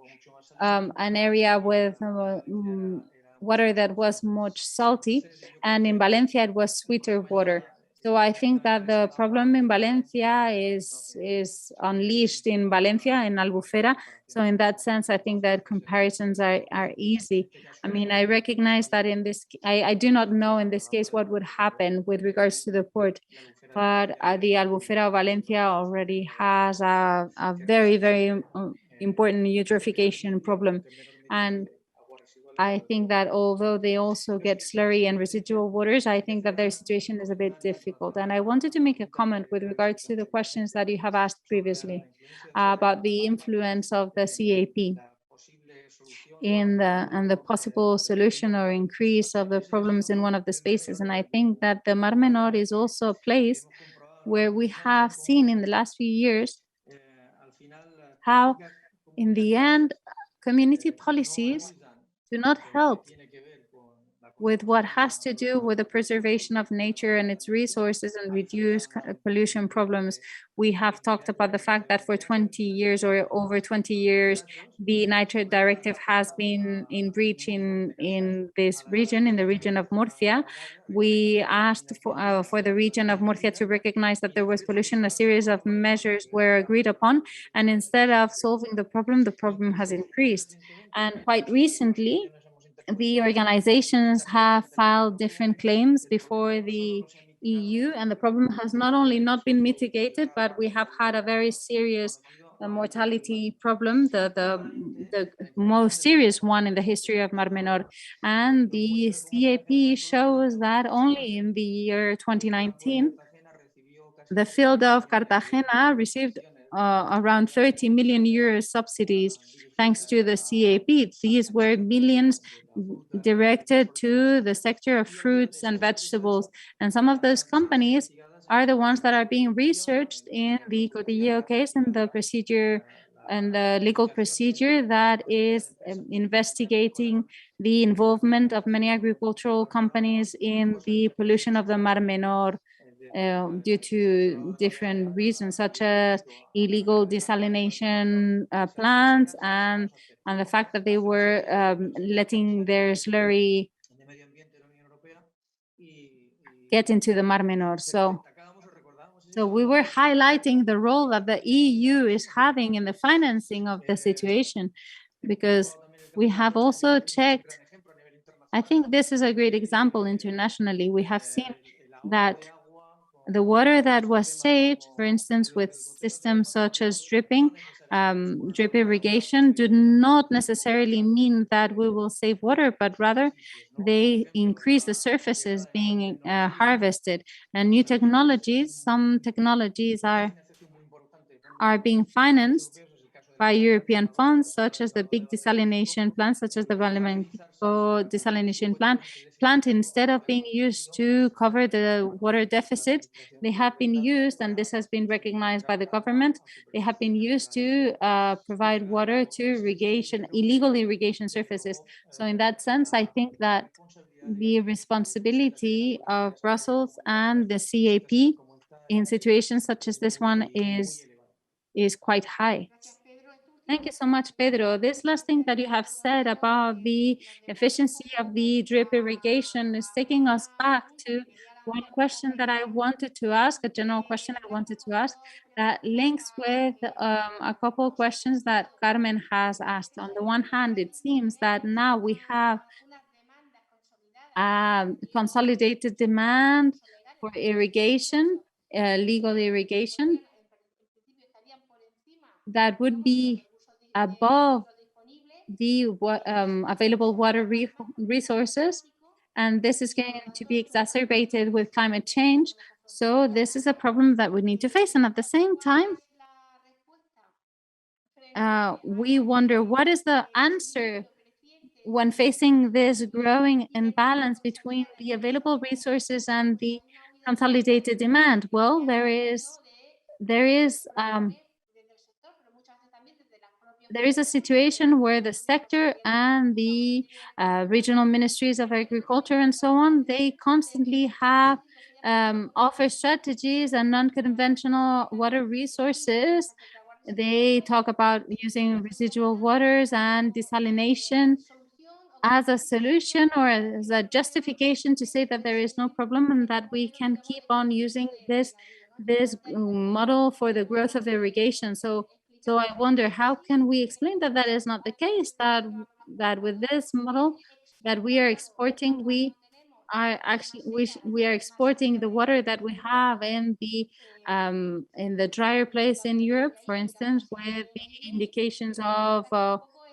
an area with water that was much salty, and in Valencia it was sweeter water. So I think that the problem in Valencia is unleashed in Valencia, in Albufera. So in that sense, I think that comparisons are easy. I mean, I recognize that in this, I do not know in this case what would happen with regards to the port, but the Albufera of Valencia already has a very, very important eutrophication problem. And I think that although they also get slurry and residual waters, I think that their situation is a bit difficult. And I wanted to make a comment with regards to the questions that you have asked previously about the influence of the CAP in the possible solution or increase of the problems in one of the spaces. And I think that the Mar Menor is also a place where we have seen in the last few years how, in the end, community policies do not help with what has to do with the preservation of nature and its resources and reduce pollution problems. We have talked about the fact that for 20 years or over 20 years, the nitrate directive has been in breach in this region, in the region of Murcia. We asked for the region of Murcia to recognize that there was pollution. A series of measures were agreed upon, and instead of solving the problem has increased. And quite recently, the organizations have filed different claims before the EU, and the problem has not only not been mitigated, but we have had a very serious mortality problem, the most serious one in the history of Mar Menor. And the CAP shows that only in the year 2019, the field of Cartagena received around 30 million euros subsidies thanks to the CAP. These were millions directed to the sector of fruits and vegetables. And some of those companies are the ones that are being researched in the Codillo case and the procedure and the legal procedure that is investigating the involvement of many agricultural companies in the pollution of the Mar Menor due to different reasons, such as illegal desalination plants and the fact that they were letting their slurry get into the Mar Menor. So we were highlighting the role that the EU is having in the financing of the situation, because we have also checked. I think this is a great example internationally. We have seen that the water that was saved, for instance, with systems such as drip irrigation, do not necessarily mean that we will save water, but rather they increase the surfaces being harvested. And new technologies, some technologies are being financed by European funds, such as the big desalination plant, such as the Vallemanco desalination plant. Instead of being used to cover the water deficit, they have been used, and this has been recognized by the government, they have been used to provide water to illegal irrigation surfaces. So in that sense, I think that the responsibility of Brussels and the CAP in situations such as this one is quite high. Thank you so much, Pedro. This last thing that you have said about the efficiency of the drip irrigation is taking us back to one question that I wanted to ask, a general question I wanted to ask, that links with a couple of questions that Carmen has asked. On the one hand, it seems that now we have consolidated demand for irrigation, legal irrigation, that would be above the available water resources, and this is going to be exacerbated with climate change. So this is a problem that we need to face. And at the same time, we wonder what is the answer when facing this growing imbalance between the available resources and the consolidated demand. Well, there is a situation where the sector and the regional ministries of agriculture and so on, they constantly have offer strategies and non-conventional water resources. They talk about using residual waters and desalination as a solution or as a justification to say that there is no problem and that we can keep on using this model for the growth of irrigation. So I wonder, how can we explain that that is not the case, that with this model that we are exporting, we are actually we are exporting the water that we have in the drier place in Europe, for instance, with the indications of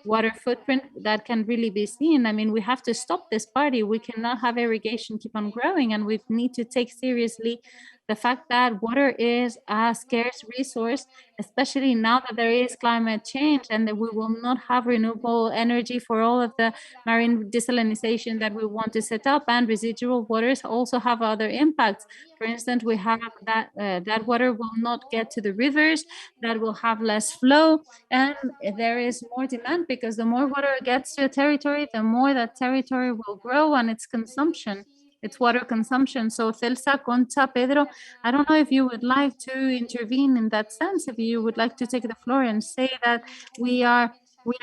water footprint that can really be seen. I mean, we have to stop this party. We cannot have irrigation keep on growing, and we need to take seriously the fact that water is a scarce resource, especially now that there is climate change and that we will not have renewable energy for all of the marine desalination that we want to set up, and residual waters also have other impacts. For instance, we have that water will not get to the rivers, that will have less flow, and there is more demand because the more water gets to a territory, the more that territory will grow and its consumption, its water consumption. So Celsa, Concha, Pedro, I don't know if you would like to intervene in that sense, if you would like to take the floor and say that we are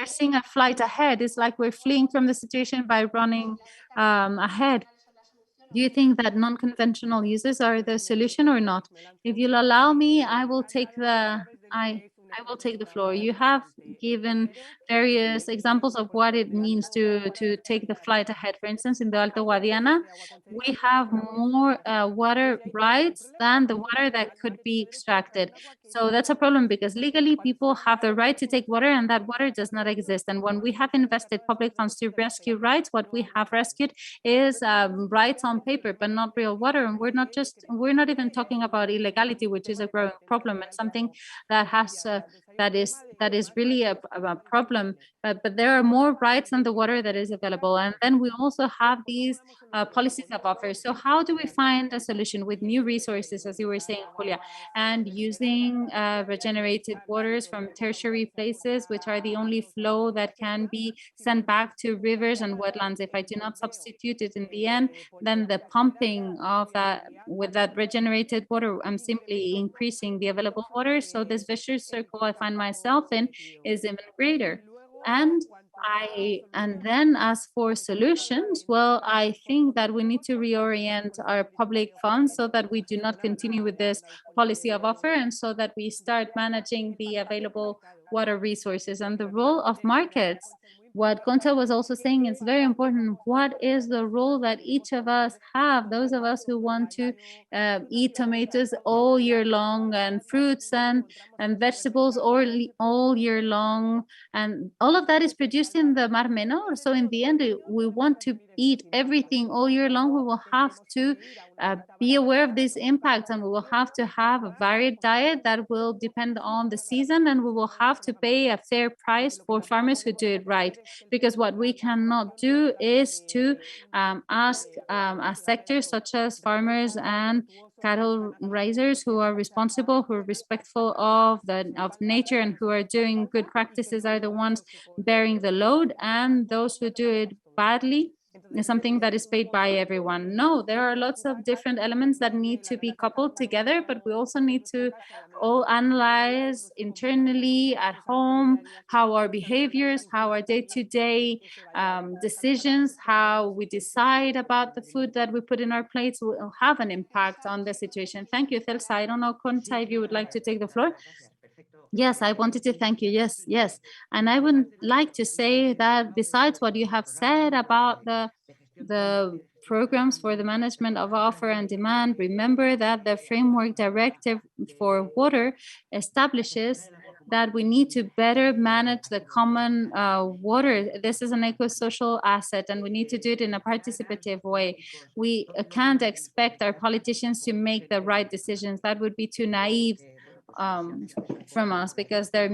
seeing a flight ahead. It's like we're fleeing from the situation by running ahead. Do you think that non-conventional uses are the solution or not? If you'll allow me, I will take the floor. You have given various examples of what it means to take the flight ahead. For instance, in the Alto Guadiana, we have more water rights than the water that could be extracted. So that's a problem because legally people have the right to take water and that water does not exist. And when we have invested public funds to rescue rights, what we have rescued is rights on paper, but not real water. And we're not even talking about illegality, which is a growing problem. It's something that has that is really a problem. But there are more rights than the water that is available. And then we also have these policies of offers. So how do we find a solution with new resources, as you were saying, Julia, and using regenerated waters from tertiary places, which are the only flow that can be sent back to rivers and wetlands? If I do not substitute it in the end, then the pumping of that with that regenerated water, I'm simply increasing the available water. So this vicious circle I find myself in is even greater. And then as for solutions, well, I think that we need to reorient our public funds so that we do not continue with this policy of offer, and so that we start managing the available water resources. And the role of markets, what Concha was also saying, is very important. What is the role that each of us have, those of us who want to eat tomatoes all year long, and fruits and vegetables all year long, and all of that is produced in the Mar Menor. So in the end, we want to eat everything all year long. We will have to be aware of these impacts, and we will have to have a varied diet that will depend on the season, and we will have to pay a fair price for farmers who do it right. Because what we cannot do is to ask a sector such as farmers and cattle raisers who are responsible, who are respectful of nature, and who are doing good practices, are the ones bearing the load, and those who do it badly is something that is paid by everyone. No, there are lots of different elements that need to be coupled together, but we also need to all analyze internally at home how our behaviors, how our day-to-day decisions, how we decide about the food that we put in our plates will have an impact on the situation. Thank you, Celsa. I don't know, Concha, if you would like to take the floor. Yes, I wanted to thank you. Yes. And I would like to say that besides what you have said about the programs for the management of offer and demand, remember that the framework directive for water establishes that we need to better manage the common water. This is an eco-social asset, and we need to do it in a participative way. We can't expect our politicians to make the right decisions. That would be too naive um, from us, because their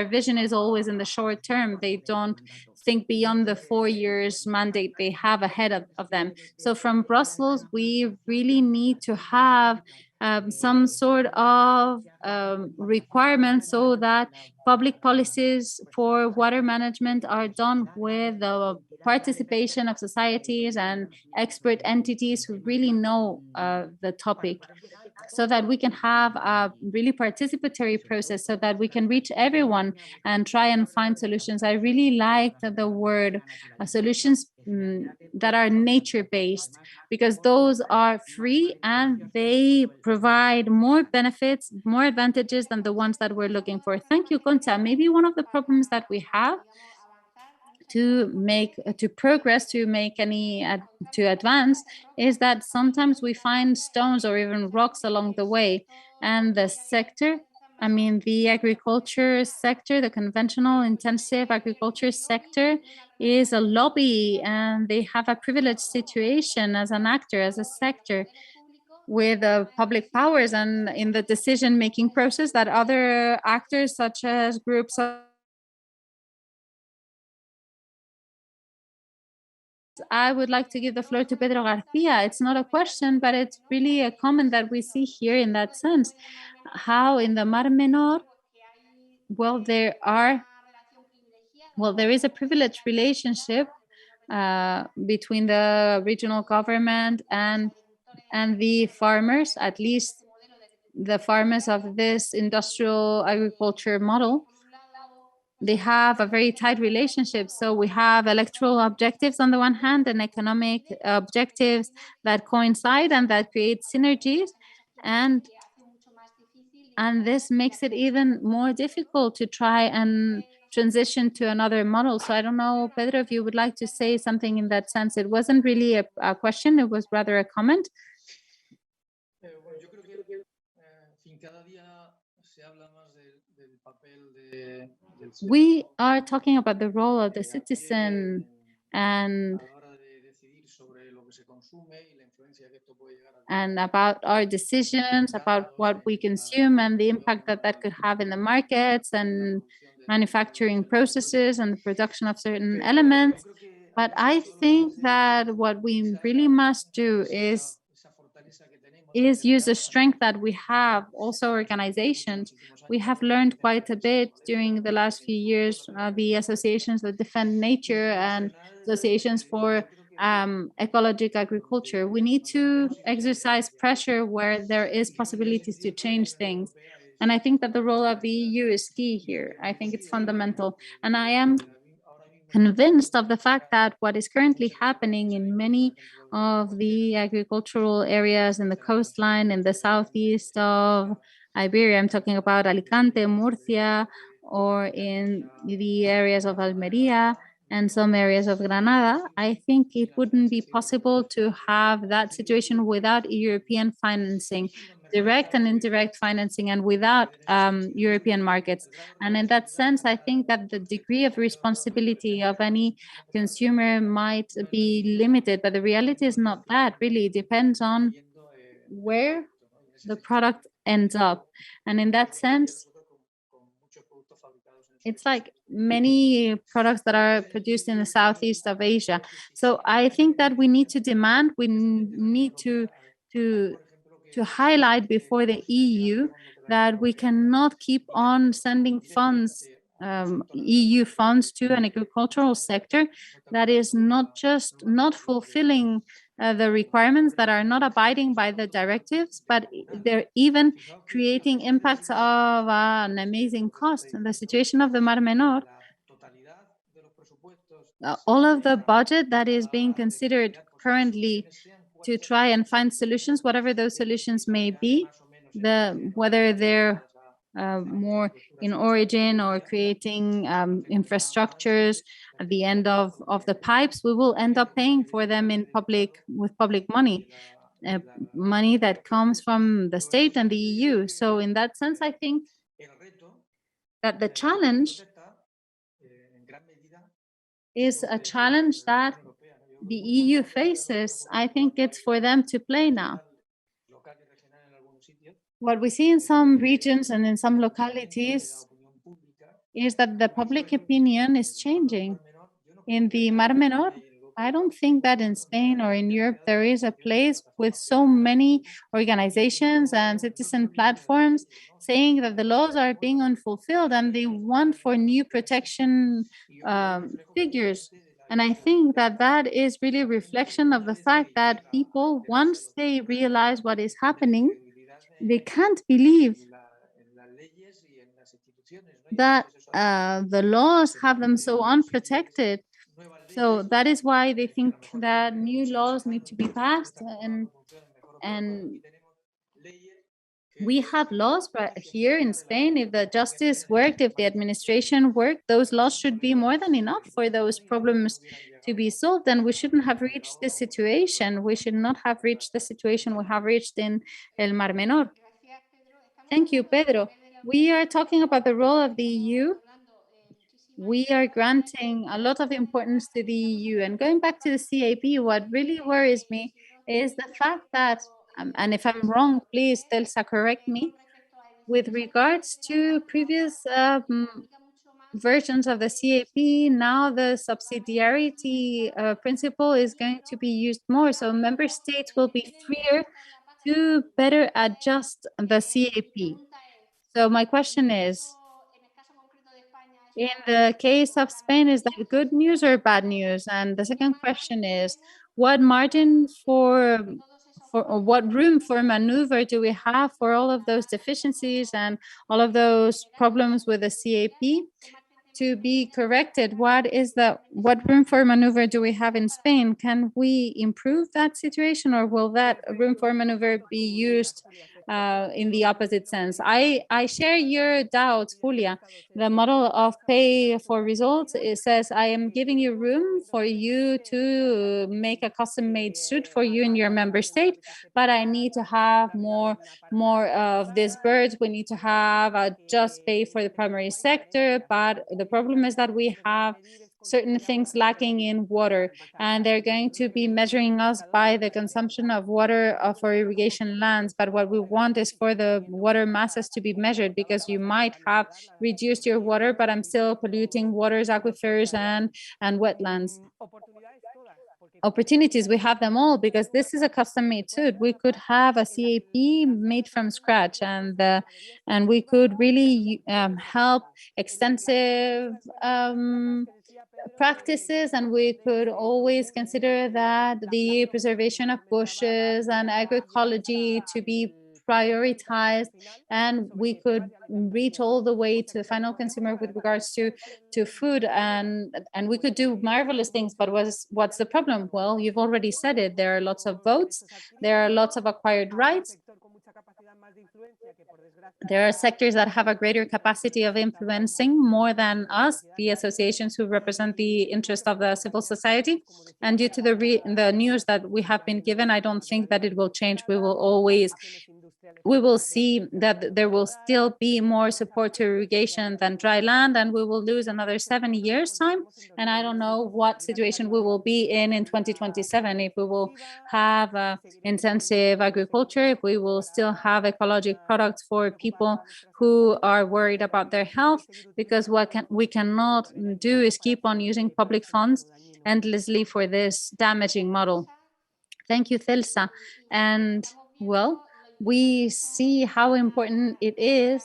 vision is always in the short term. They don't think beyond the 4 years mandate they have ahead of them. So from Brussels, we really need to have some sort of requirements so that public policies for water management are done with the participation of societies and expert entities who really know the topic, so that we can have a really participatory process, so that we can reach everyone and try and find solutions. I really liked the word solutions that are nature-based, because those are free and they provide more benefits, more advantages than the ones that we're looking for. Thank you, Concha. Maybe one of the problems that we have to progress, to make any to advance, is that sometimes we find stones or even rocks along the way, and the sector, I mean the agriculture sector, the conventional intensive agriculture sector, is a lobby, and they have a privileged situation as an actor, as a sector, with public powers and in the decision making process, that other actors such as groups I would like to give the floor to Pedro Garcia. It's not a question, but it's really a comment that we see here in that sense. How in the Mar Menor, well, there is a privileged relationship between the regional government and the farmers, at least the farmers of this industrial agriculture model. They have a very tight relationship. So we have electoral objectives on the one hand and economic objectives that coincide and that create synergies. And this makes it even more difficult to try and transition to another model. So I don't know, Pedro, if you would like to say something in that sense. It wasn't really a question, it was rather a comment. We are talking about the role of the citizen and about our decisions, about what we consume and the impact that that could have in the markets and manufacturing processes and the production of certain elements. But I think that what we really must do is use the strength that we have, also organizations. We have learned quite a bit during the last few years, the associations that defend nature and associations for ecological agriculture. We need to exercise pressure where there is possibilities to change things. And I think that the role of the EU is key here. I think it's fundamental. And I am convinced of the fact that what is currently happening in many of the agricultural areas in the coastline in the southeast of Iberia, I'm talking about Alicante, Murcia, or in the areas of Almeria and some areas of Granada, I think it wouldn't be possible to have that situation without European financing, direct and indirect financing, and without European markets. And in that sense, I think that the degree of responsibility of any consumer might be limited, but the reality is not that. Really, it depends on where the product ends up. And in that sense, it's like many products that are produced in the southeast of Asia. So I think that we need to demand, we need to highlight before the EU that we cannot keep on sending funds, EU funds, to an agricultural sector that is not just not fulfilling the requirements, that are not abiding by the directives, but they're even creating impacts of an amazing cost. And the situation of the Mar Menor, all of the budget that is being considered currently to try and find solutions, whatever those solutions may be, whether they're more in origin or creating infrastructures at the end of the pipes, we will end up paying for them with public money, money that comes from the state and the EU. So in that sense, I think that the challenge is a challenge that the EU faces. I think it's for them to play now. What we see in some regions and in some localities is that the public opinion is changing. In the Mar Menor, I don't think that in Spain or in Europe there is a place with so many organizations and citizen platforms saying that the laws are being unfulfilled and they want for new protection figures. And I think that that is really a reflection of the fact that people, once they realize what is happening, they can't believe that the laws have them so unprotected. So that is why they think that new laws need to be passed, and we have laws right here in Spain. If the justice worked, if the administration worked, those laws should be more than enough for those problems to be solved. And we shouldn't have reached this situation. We should not have reached the situation we have reached in El Mar Menor. Thank you, Pedro. We are talking about the role of the EU. We are granting a lot of importance to the EU. And going back to the CAP, what really worries me is the fact that, and if I'm wrong, please, Telsa, correct me, with regards to previous versions of the CAP, now the subsidiarity principle is going to be used more. So member states will be freer to better adjust the CAP. So my question is, in the case of Spain, is that good news or bad news? And the second question is, what margin or what room for maneuver do we have for all of those deficiencies and all of those problems with the CAP to be corrected? What room for maneuver do we have in Spain? Can we improve that situation, or will that room for maneuver be used in the opposite sense? I share your doubts, Julia. The model of pay for results, it says, I am giving you room for you to make a custom-made suit for you in your member state, but I need to have more of these birds. We need to have a just pay for the primary sector, but the problem is that we have certain things lacking in water, and they're going to be measuring us by the consumption of water for irrigation lands. But what we want is for the water masses to be measured, because you might have reduced your water, but I'm still polluting waters, aquifers, and wetlands. Opportunities, we have them all, because this is a custom-made suit. We could have a CAP made from scratch, and we could really help extensive practices, and we could always consider that the preservation of bushes and agroecology to be prioritized, and we could reach all the way to the final consumer with regards to food, and we could do marvelous things. But what's the problem? Well, you've already said it. There are lots of votes, there are lots of acquired rights, there are sectors that have a greater capacity of influencing more than us, the associations who represent the interest of the civil society. And due to the news that we have been given, I don't think that it will change. We will see that there will still be more support to irrigation than dry land, and we will lose another 7 years time. And I don't know what situation we will be in 2027, if we will have intensive agriculture, if we will still have ecological products for people who are worried about their health, because what we cannot do is keep on using public funds endlessly for this damaging model. Thank you, Celsa. And well, we see how important it is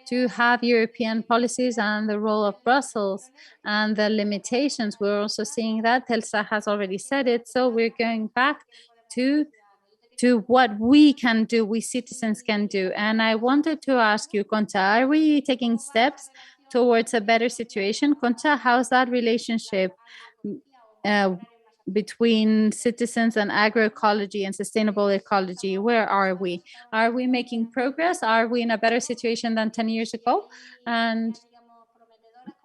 to have European policies and the role of Brussels and the limitations. We're also seeing that. Celsa has already said it. So we're going back to what we can do, we citizens can do. And I wanted to ask you, Concha, are we taking steps towards a better situation? Concha, how's that relationship between citizens and agroecology and sustainable ecology? Where are we? Are we making progress? Are we in a better situation than 10 years ago? And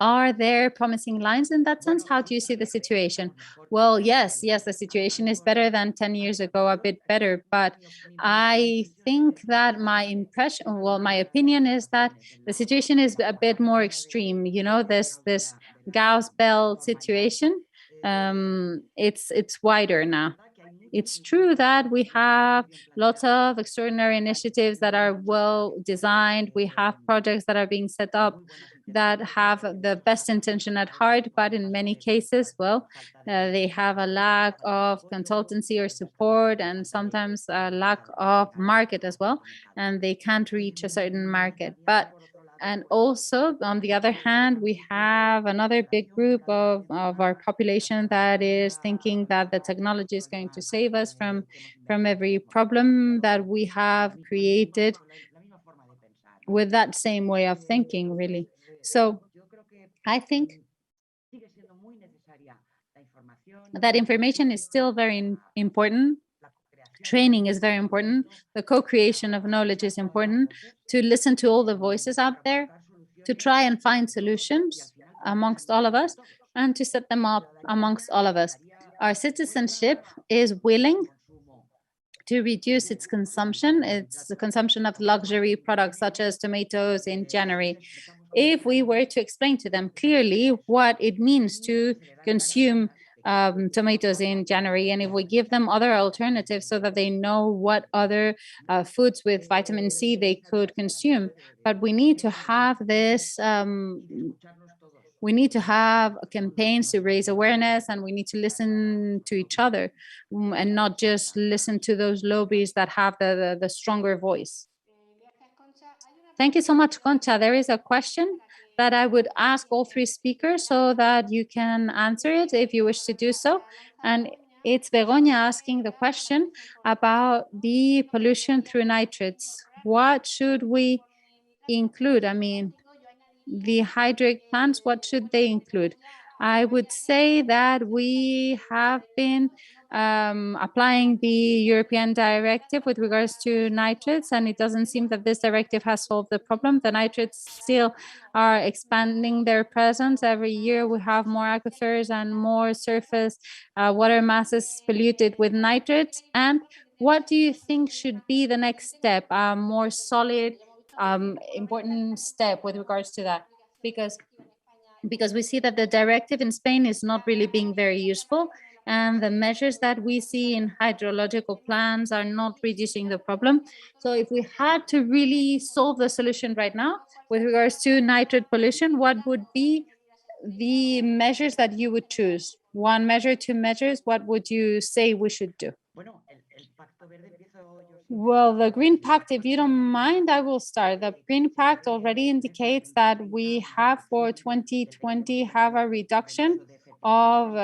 Are there promising lines in that sense? How do you see the situation? Well, yes, the situation is better than 10 years ago, a bit better. But I think that my opinion is that the situation is a bit more extreme. You know, this Gauss belt situation, it's wider now. It's true that we have lots of extraordinary initiatives that are well designed. We have projects that are being set up that have the best intention at heart, but in many cases, they have a lack of consultancy or support, and sometimes a lack of market as well, and they can't reach a certain market. And also, on the other hand, we have another big group of our population that is thinking that the technology is going to save us from every problem that we have created with that same way of thinking, really. So I think that information is still very important. Training is very important. The co-creation of knowledge is important. To listen to all the voices out there, to try and find solutions amongst all of us, and to set them up amongst all of us. Our citizenship is willing to reduce its consumption. It's the consumption of luxury products such as tomatoes in January. If we were to explain to them clearly what it means to consume tomatoes in January, and if we give them other alternatives so that they know what other foods with vitamin C they could consume. But we need to have this we need to have campaigns to raise awareness, and we need to listen to each other and not just listen to those lobbies that have the stronger voice. Thank you so much, Concha. There is a question that I would ask all three speakers so that you can answer it if you wish to do so. And it's Begoña asking the question about the pollution through nitrates. What should we include? I mean, the hydric plants, what should they include? I would say that we have been applying the European directive with regards to nitrates, and it doesn't seem that this directive has solved the problem. The nitrates still are expanding their presence. Every year we have more aquifers and more surface water masses polluted with nitrates. And what do you think should be the next step, a more solid, important step with regards to that? Because we see that the directive in Spain is not really being very useful, and the measures that we see in hydrological plans are not reducing the problem. So if we had to really solve the solution right now with regards to nitrate pollution, what would be the measures that you would choose? One measure, two measures, what would you say we should do? Well, the Green Pact, if you don't mind, I will start. The Green Pact already indicates that we have for 2020 have a reduction of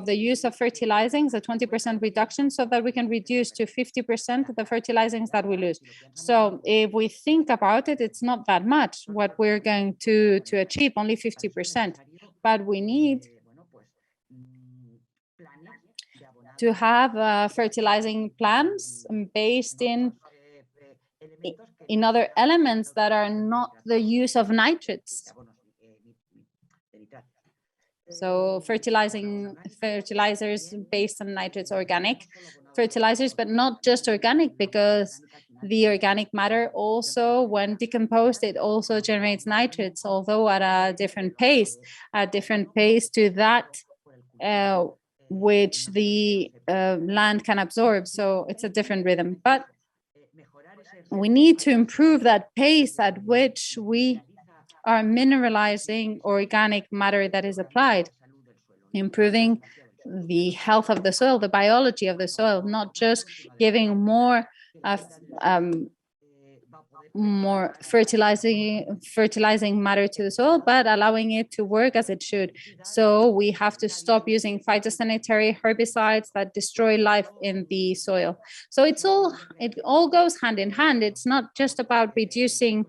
the use of fertilizings, a 20% reduction, so that we can reduce to 50% the fertilizings that we lose. So if we think about it, it's not that much what we're going to achieve, only 50%. But we need to have fertilizing plans based in other elements that are not the use of nitrates. So fertilizers based on nitrates, organic fertilizers, but not just organic, because the organic matter also, when decomposed, it also generates nitrates, although at a different pace to that which the land can absorb. So it's a different rhythm. But we need to improve that pace at which we are mineralizing organic matter that is applied, improving the health of the soil, the biology of the soil, not just giving more fertilizing matter to the soil, but allowing it to work as it should. So we have to stop using phytosanitary herbicides that destroy life in the soil. So it all goes hand in hand. It's not just about reducing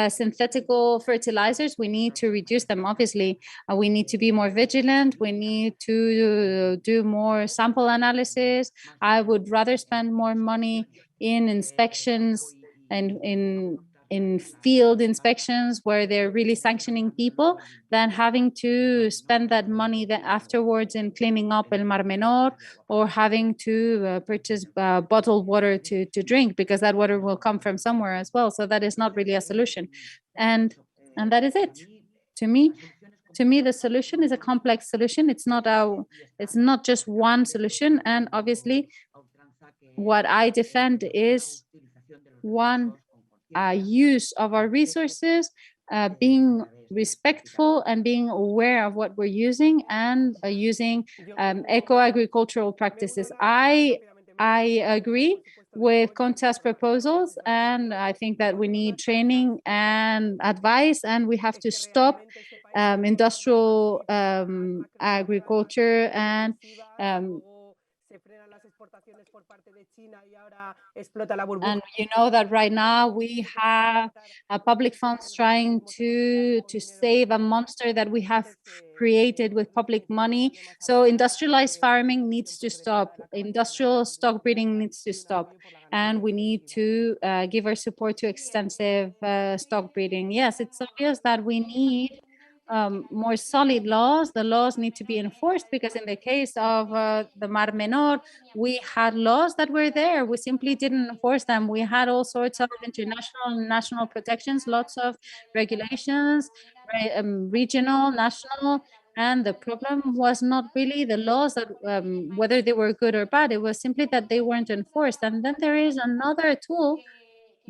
synthetical fertilizers. We need to reduce them, obviously. We need to be more vigilant. We need to do more sample analysis. I would rather spend more money in inspections and in in field inspections where they're really sanctioning people than having to spend that money that afterwards in cleaning up El Mar Menor or having to purchase bottled water to drink, because that water will come from somewhere as well. So that is not really a solution. And that is it. To me, the solution is a complex solution. It's not just one solution. And obviously, what I defend is one use of our resources, being respectful and being aware of what we're using, and using eco-agricultural practices. I agree with Conta's proposals, and I think that we need training and advice, and we have to stop industrial agriculture and you know that right now we have public funds trying to save a monster that we have created with public money. So industrialized farming needs to stop. Industrial stock breeding needs to stop. And we need to give our support to extensive stock breeding. Yes, it's obvious that we need more solid laws. The laws need to be enforced, because in the case of the Mar Menor, we had laws that were there. We simply didn't enforce them. We had all sorts of international and national protections, lots of regulations, regional, national, and the problem was not really the laws that whether they were good or bad. It was simply that they weren't enforced. And then there is another tool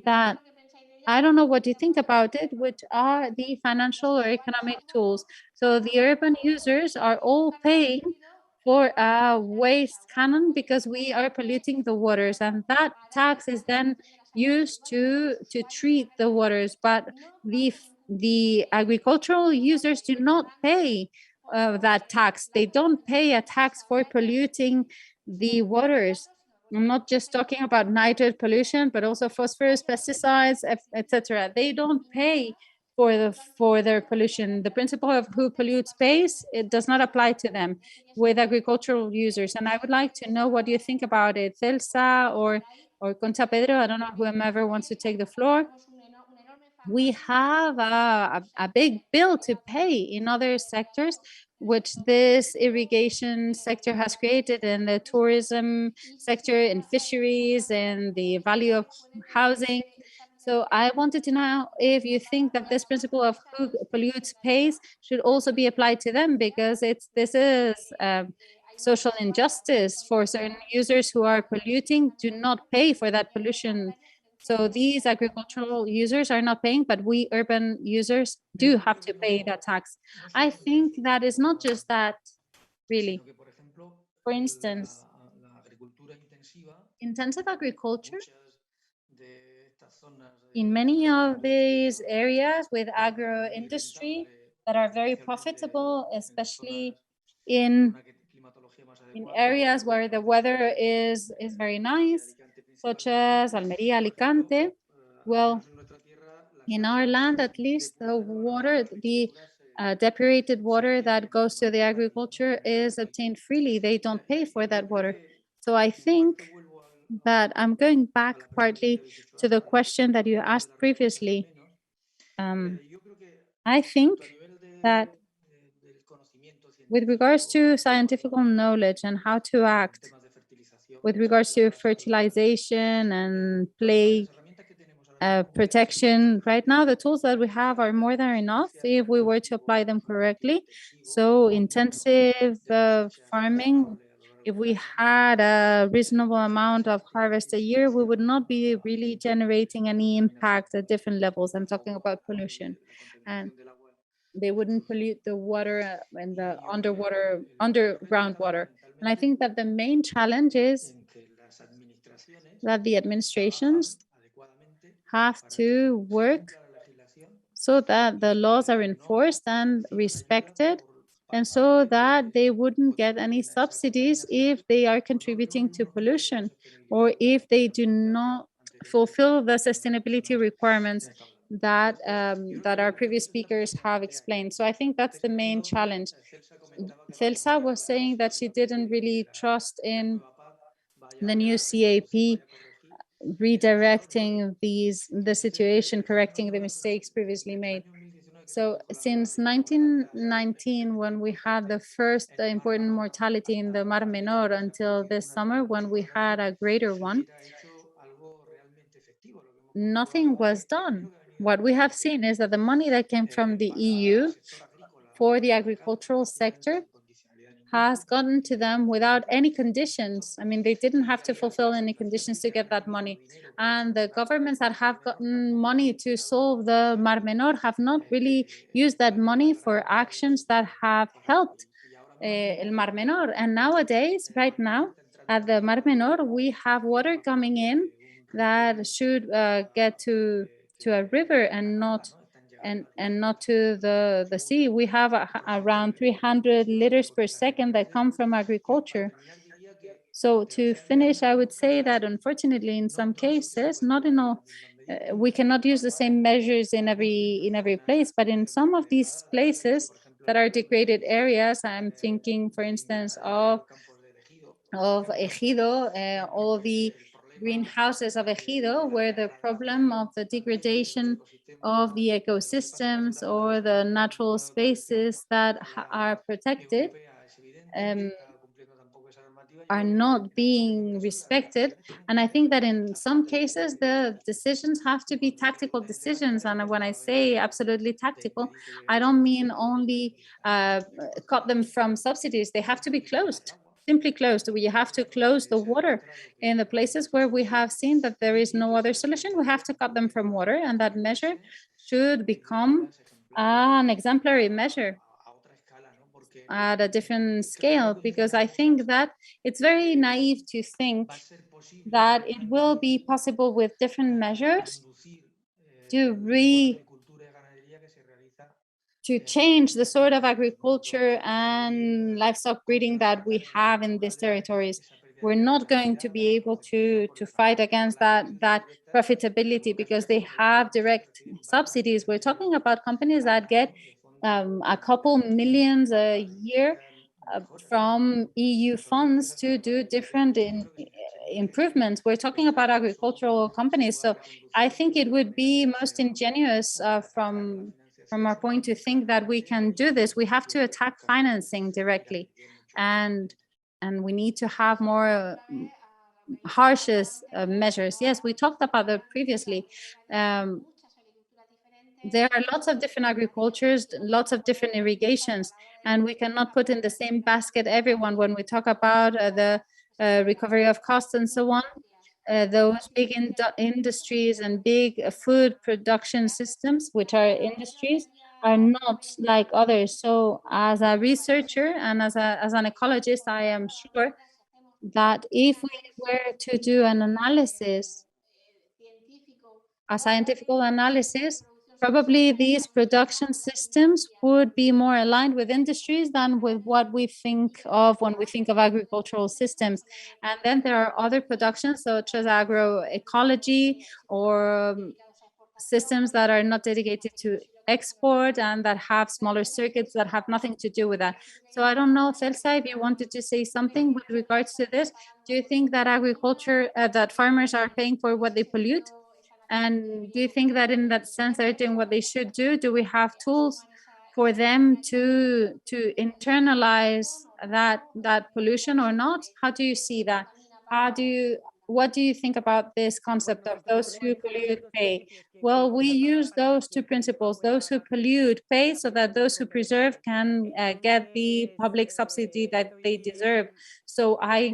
that I don't know what you think about it, which are the financial or economic tools. So the urban users are all paying for a waste canon because we are polluting the waters, and that tax is then used to treat the waters. But the agricultural users do not pay that tax. They don't pay a tax for polluting the waters. I'm not just talking about nitrate pollution, but also phosphorus, pesticides, etc. They don't pay for their pollution. The principle of who pollutes pays, it does not apply to them with agricultural users. And I would like to know what you think about it, Celsa or Concha Pedro. I don't know, whoever wants to take the floor. We have a big bill to pay in other sectors, which this irrigation sector has created, in the tourism sector, in fisheries, and the value of housing. So I wanted to know if you think that this principle of who pollutes pays should also be applied to them, because this is social injustice for certain users who are polluting do not pay for that pollution. So these agricultural users are not paying, but we urban users do have to pay that tax. I think that is not just that, really. For instance, intensive agriculture in many of these areas with agro industry that are very profitable, especially in areas where the weather is very nice, such as Almería, Alicante. Well, in our land, at least, the water, the depurated water that goes to the agriculture is obtained freely. They don't pay for that water. So I think that I'm going back partly to the question that you asked previously. I think that with regards to scientific knowledge and how to act, with regards to fertilization and plague protection, right now the tools that we have are more than enough if we were to apply them correctly. So intensive farming, if we had a reasonable amount of harvest a year, we would not be really generating any impact at different levels. I'm talking about pollution, and they wouldn't pollute the water and the underground water. And I think that the main challenge is that the administrations have to work so that the laws are enforced and respected, and so that they wouldn't get any subsidies if they are contributing to pollution, or if they do not fulfill the sustainability requirements that that our previous speakers have explained. So I think that's the main challenge. Celsa was saying that she didn't really trust in the new CAP redirecting the situation, correcting the mistakes previously made. So since 1919, when we had the first important mortality in the Mar Menor, until this summer when we had a greater one, nothing was done. What we have seen is that the money that came from the EU for the agricultural sector has gotten to them without any conditions. I mean, they didn't have to fulfill any conditions to get that money. And the governments that have gotten money to solve the Mar Menor have not really used that money for actions that have helped El Mar Menor. And nowadays, right now, at the Mar Menor, we have water coming in that should get to a river and not not to the sea. We have around 300 liters per second that come from agriculture. So to finish, I would say that unfortunately, in some cases, not in all, we cannot use the same measures in every place, but in some of these places that are degraded areas, I'm thinking, for instance, of Ejido, all the greenhouses of Ejido, where the problem of the degradation of the ecosystems or the natural spaces that are protected are not being respected. And I think that in some cases, the decisions have to be tactical decisions. And when I say absolutely tactical, I don't mean only cut them from subsidies. They have to be closed, simply closed. We have to close the water in the places where we have seen that there is no other solution. We have to cut them from water, and that measure should become an exemplary measure at a different scale, because I think that it's very naive to think that it will be possible with different measures to to change the sort of agriculture and livestock breeding that we have in these territories. We're not going to be able to fight against that profitability because they have direct subsidies. We're talking about companies that get a couple millions a year from EU funds to do different improvements. We're talking about agricultural companies, so I think it would be most ingenuous from our point to think that we can do this. We have to attack financing directly, and we need to have more harshest measures. Yes, we talked about that previously. There are lots of different agricultures, lots of different irrigations, and we cannot put in the same basket everyone when we talk about the recovery of costs and so on. Those big industries and big food production systems, which are industries, are not like others. So as a researcher and as an ecologist, I am sure that if we were to do an analysis, a scientific analysis, probably these production systems would be more aligned with industries than with what we think of when we think of agricultural systems. And then there are other productions such as agroecology or systems that are not dedicated to export and that have smaller circuits that have nothing to do with that. So I don't know, Celsa, if you wanted to say something with regards to this. Do you think that agriculture, that farmers are paying for what they pollute? And do you think that in that sense they're doing what they should do? Do we have tools for them to internalize that pollution or not? How do you see that? What do you think about this concept of those who pollute pay? Well, we use those two principles. Those who pollute pay so that those who preserve can get the public subsidy that they deserve. So I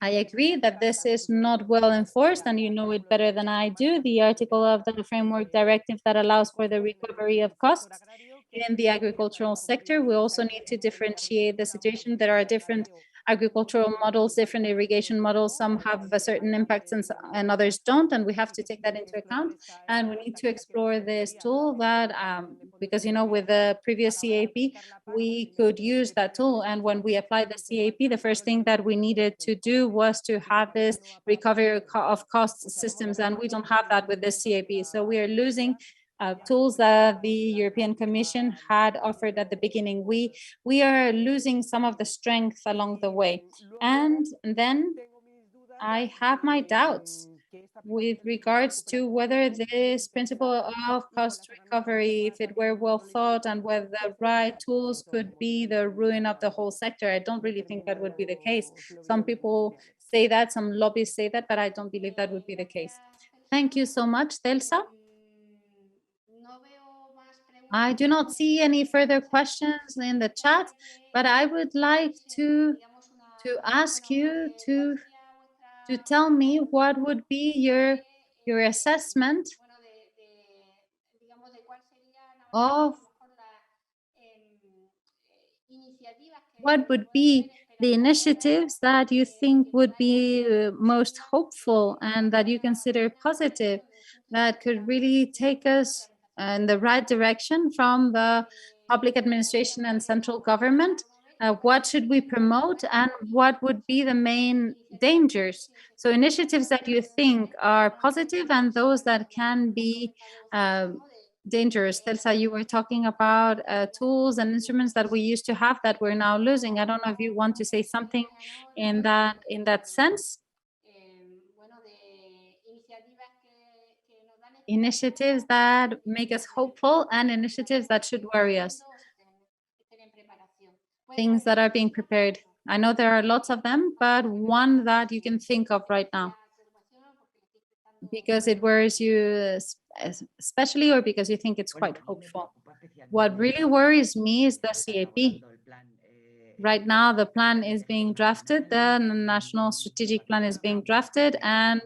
agree that this is not well enforced, and you know it better than I do. The article of the framework directive that allows for the recovery of costs in the agricultural sector. We also need to differentiate the situation. There are different agricultural models, different irrigation models. Some have a certain impact and others don't, and we have to take that into account. And we need to explore this tool that, because, you know, with the previous CAP, we could use that tool. And when we applied the CAP, the first thing that we needed to do was to have this recovery of cost systems, and we don't have that with this CAP. So we are losing tools that the European Commission had offered at the beginning. We are losing some of the strength along the way. And then I have my doubts with regards to whether this principle of cost recovery, if it were well thought and whether the right tools could be the ruin of the whole sector. I don't really think that would be the case. Some people say that, some lobbyists say that, but I don't believe that would be the case. Thank you so much, Telsa. I do not see any further questions in the chat, but I would like to ask you to tell me what would be your assessment of what would be the initiatives that you think would be most hopeful and that you consider positive, that could really take us in the right direction from the public administration and central government. What should we promote and what would be the main dangers? So initiatives that you think are positive and those that can be dangerous. Telsa, you were talking about tools and instruments that we used to have that we're now losing. I don't know if you want to say something in that sense. Initiatives that make us hopeful and initiatives that should worry us. Things that are being prepared. I know there are lots of them, but one that you can think of right now. Because it worries you especially, or because you think it's quite hopeful? What really worries me is the CAP. Right now, the plan is being drafted, the National Strategic Plan is being drafted, and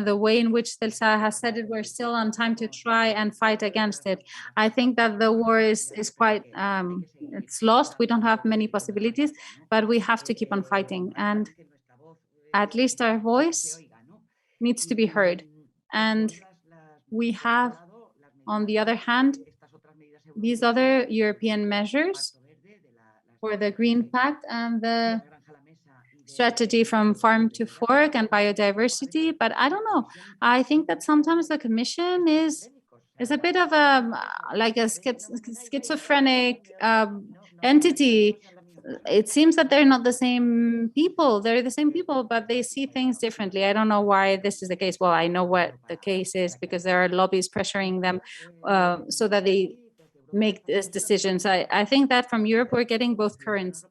the way in which Telsa has said it, we're still on time to try and fight against it. I think that the war is quite, it's lost. We don't have many possibilities, but we have to keep on fighting. And at least our voice needs to be heard. And we have, on the other hand, these other European measures for the Green Pact and the strategy from farm to fork and biodiversity. But I don't know. I think that sometimes the Commission is a bit of like a schizophrenic entity. It seems that they're not the same people. They're the same people, but they see things differently. I don't know why this is the case. Well, I know what the case is because there are lobbies pressuring them so that they make these decisions. I think that from Europe, we're getting both currents.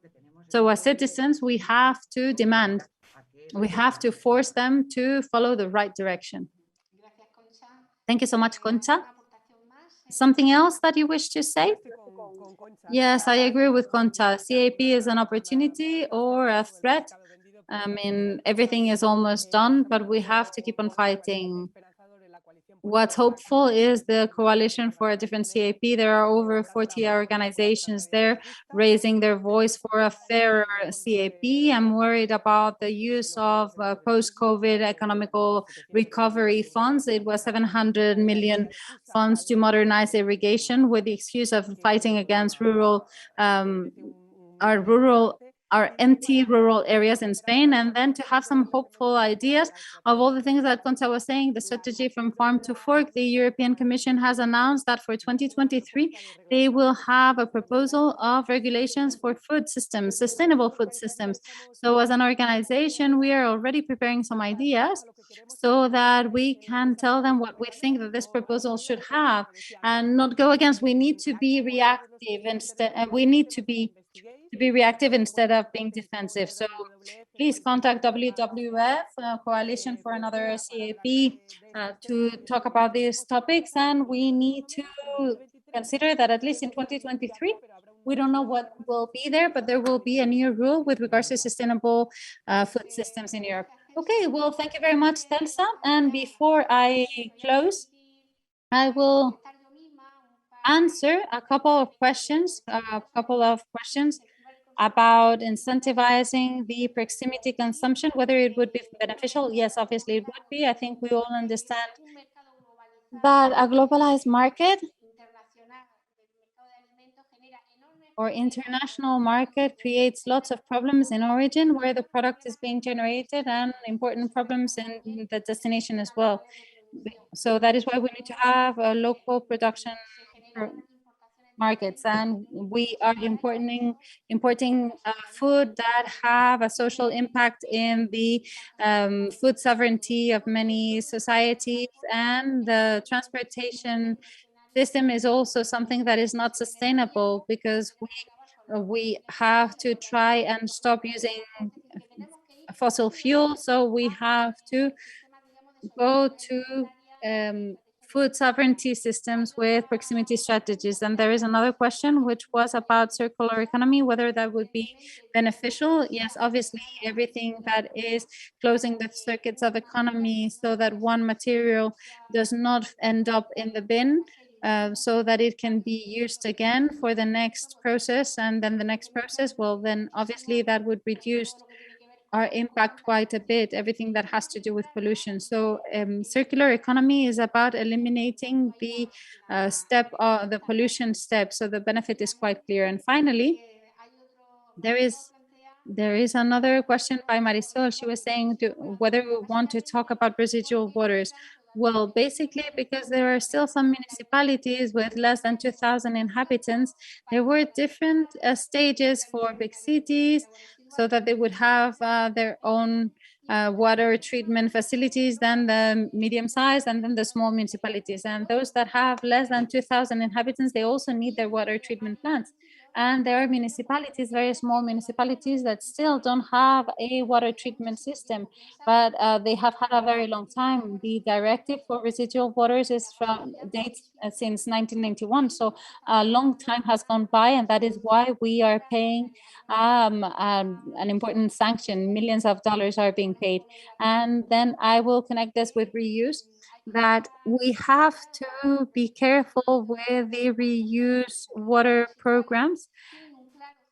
So as citizens, we have to demand, we have to force them to follow the right direction. Thank you so much, Concha. Something else that you wish to say? Yes, I agree with Concha. CAP is an opportunity or a threat. I mean, everything is almost done, but we have to keep on fighting. What's hopeful is the Coalition for a Different CAP. There are over 40 organizations there raising their voice for a fairer CAP. I'm worried about the use of post-COVID economical recovery funds. It was 700 million funds to modernize irrigation with the excuse of fighting against our empty rural areas in Spain, and then to have some hopeful ideas of all the things that Concha was saying, the strategy from farm to fork. The European Commission has announced that for 2023, they will have a proposal of regulations for food systems, sustainable food systems. So as an organization, we are already preparing some ideas so that we can tell them what we think that this proposal should have and not go against. We need to be reactive instead, and we need to be reactive instead of being defensive. So please contact WWF, Coalition for Another CAP, to talk about these topics. And we need to consider that at least in 2023, we don't know what will be there, but there will be a new rule with regards to sustainable food systems in Europe. Okay, well, thank you very much, Telsa. And before I close, I will answer a couple of questions about incentivizing the proximity consumption, whether it would be beneficial. Yes, obviously it would be. I think we all understand that a globalized market or international market creates lots of problems in origin where the product is being generated and important problems in the destination as well. So that is why we need to have a local production. markets, and we are importing food that have a social impact in the food sovereignty of many societies, and the transportation system is also something that is not sustainable, because we have to try and stop using fossil fuel, so we have to go to food sovereignty systems with proximity strategies. And there is another question, which was about circular economy, whether that would be beneficial. Yes, obviously, everything that is closing the circuits of economy so that one material does not end up in the bin, so that it can be used again for the next process, and then the next process, well, then obviously that would reduce our impact quite a bit, everything that has to do with pollution. So circular economy is about eliminating the the pollution step. So the benefit is quite clear. And finally, there is another question by Marisol. She was saying whether we want to talk about residual waters. Well, basically, because there are still some municipalities with less than 2,000 inhabitants, there were different stages for big cities, so that they would have their own water treatment facilities, then the medium size, and then the small municipalities. And those that have less than 2,000 inhabitants, they also need their water treatment plants. And there are municipalities, very small municipalities, that still don't have a water treatment system, but they have had a very long time. The directive for residual waters is from dates since 1991. So a long time has gone by, and that is why we are paying an important sanction. Millions of dollars are being paid. And then I will connect this with reuse, that we have to be careful with the reuse water programs,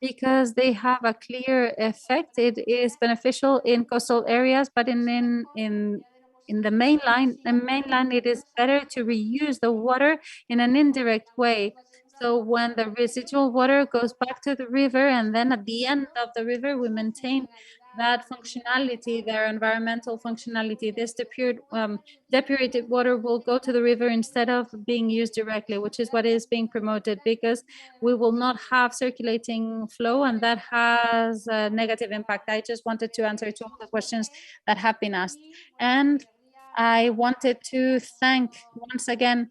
because they have a clear effect. It is beneficial in coastal areas, but in the mainland, it is better to reuse the water in an indirect way. So when the residual water goes back to the river, and then at the end of the river, we maintain that functionality, their environmental functionality. This depurated water will go to the river instead of being used directly, which is what is being promoted, because we will not have circulating flow, and that has a negative impact. I just wanted to answer to all the questions that have been asked. And I wanted to thank once again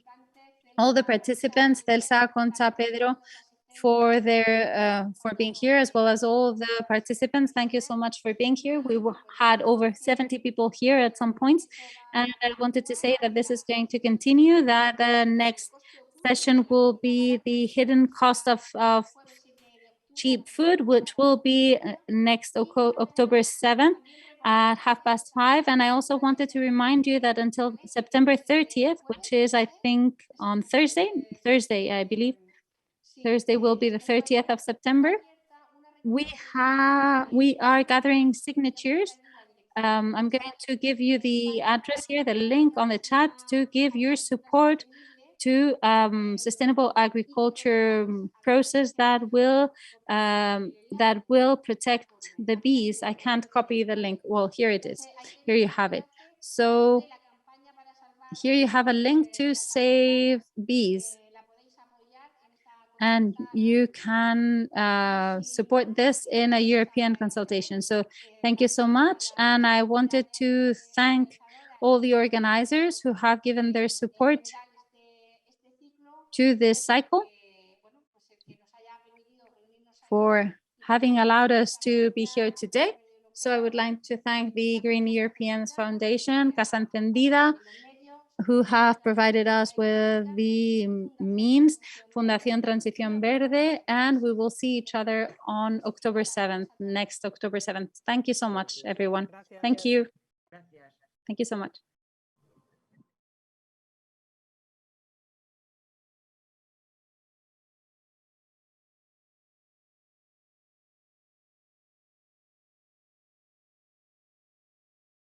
all the participants, Telsa, Concha, Pedro, for being here, as well as all the participants. Thank you so much for being here. We had over 70 people here at some points, and I wanted to say that this is going to continue, that the next session will be the hidden cost of cheap food, which will be next October 7th at 5:30. And I also wanted to remind you that until September 30th, which is, I think, on Thursday, I believe, Thursday will be the 30th of September, we are gathering signatures. I'm going to give you the address here, the link on the chat, to give your support to sustainable agriculture process that will protect the bees. I can't copy the link. Well, here it is. Here you have it. So here you have a link to save bees, and you can support this in a European consultation. So thank you so much. And I wanted to thank all the organizers who have given their support to this cycle, for having allowed us to be here today. So I would like to thank the Green Europeans Foundation, Casa Encendida, who have provided us with the means, Fundación Transición Verde, and we will see each other on October 7th, next October 7th. Thank you so much, everyone. Thank you. Thank you so much.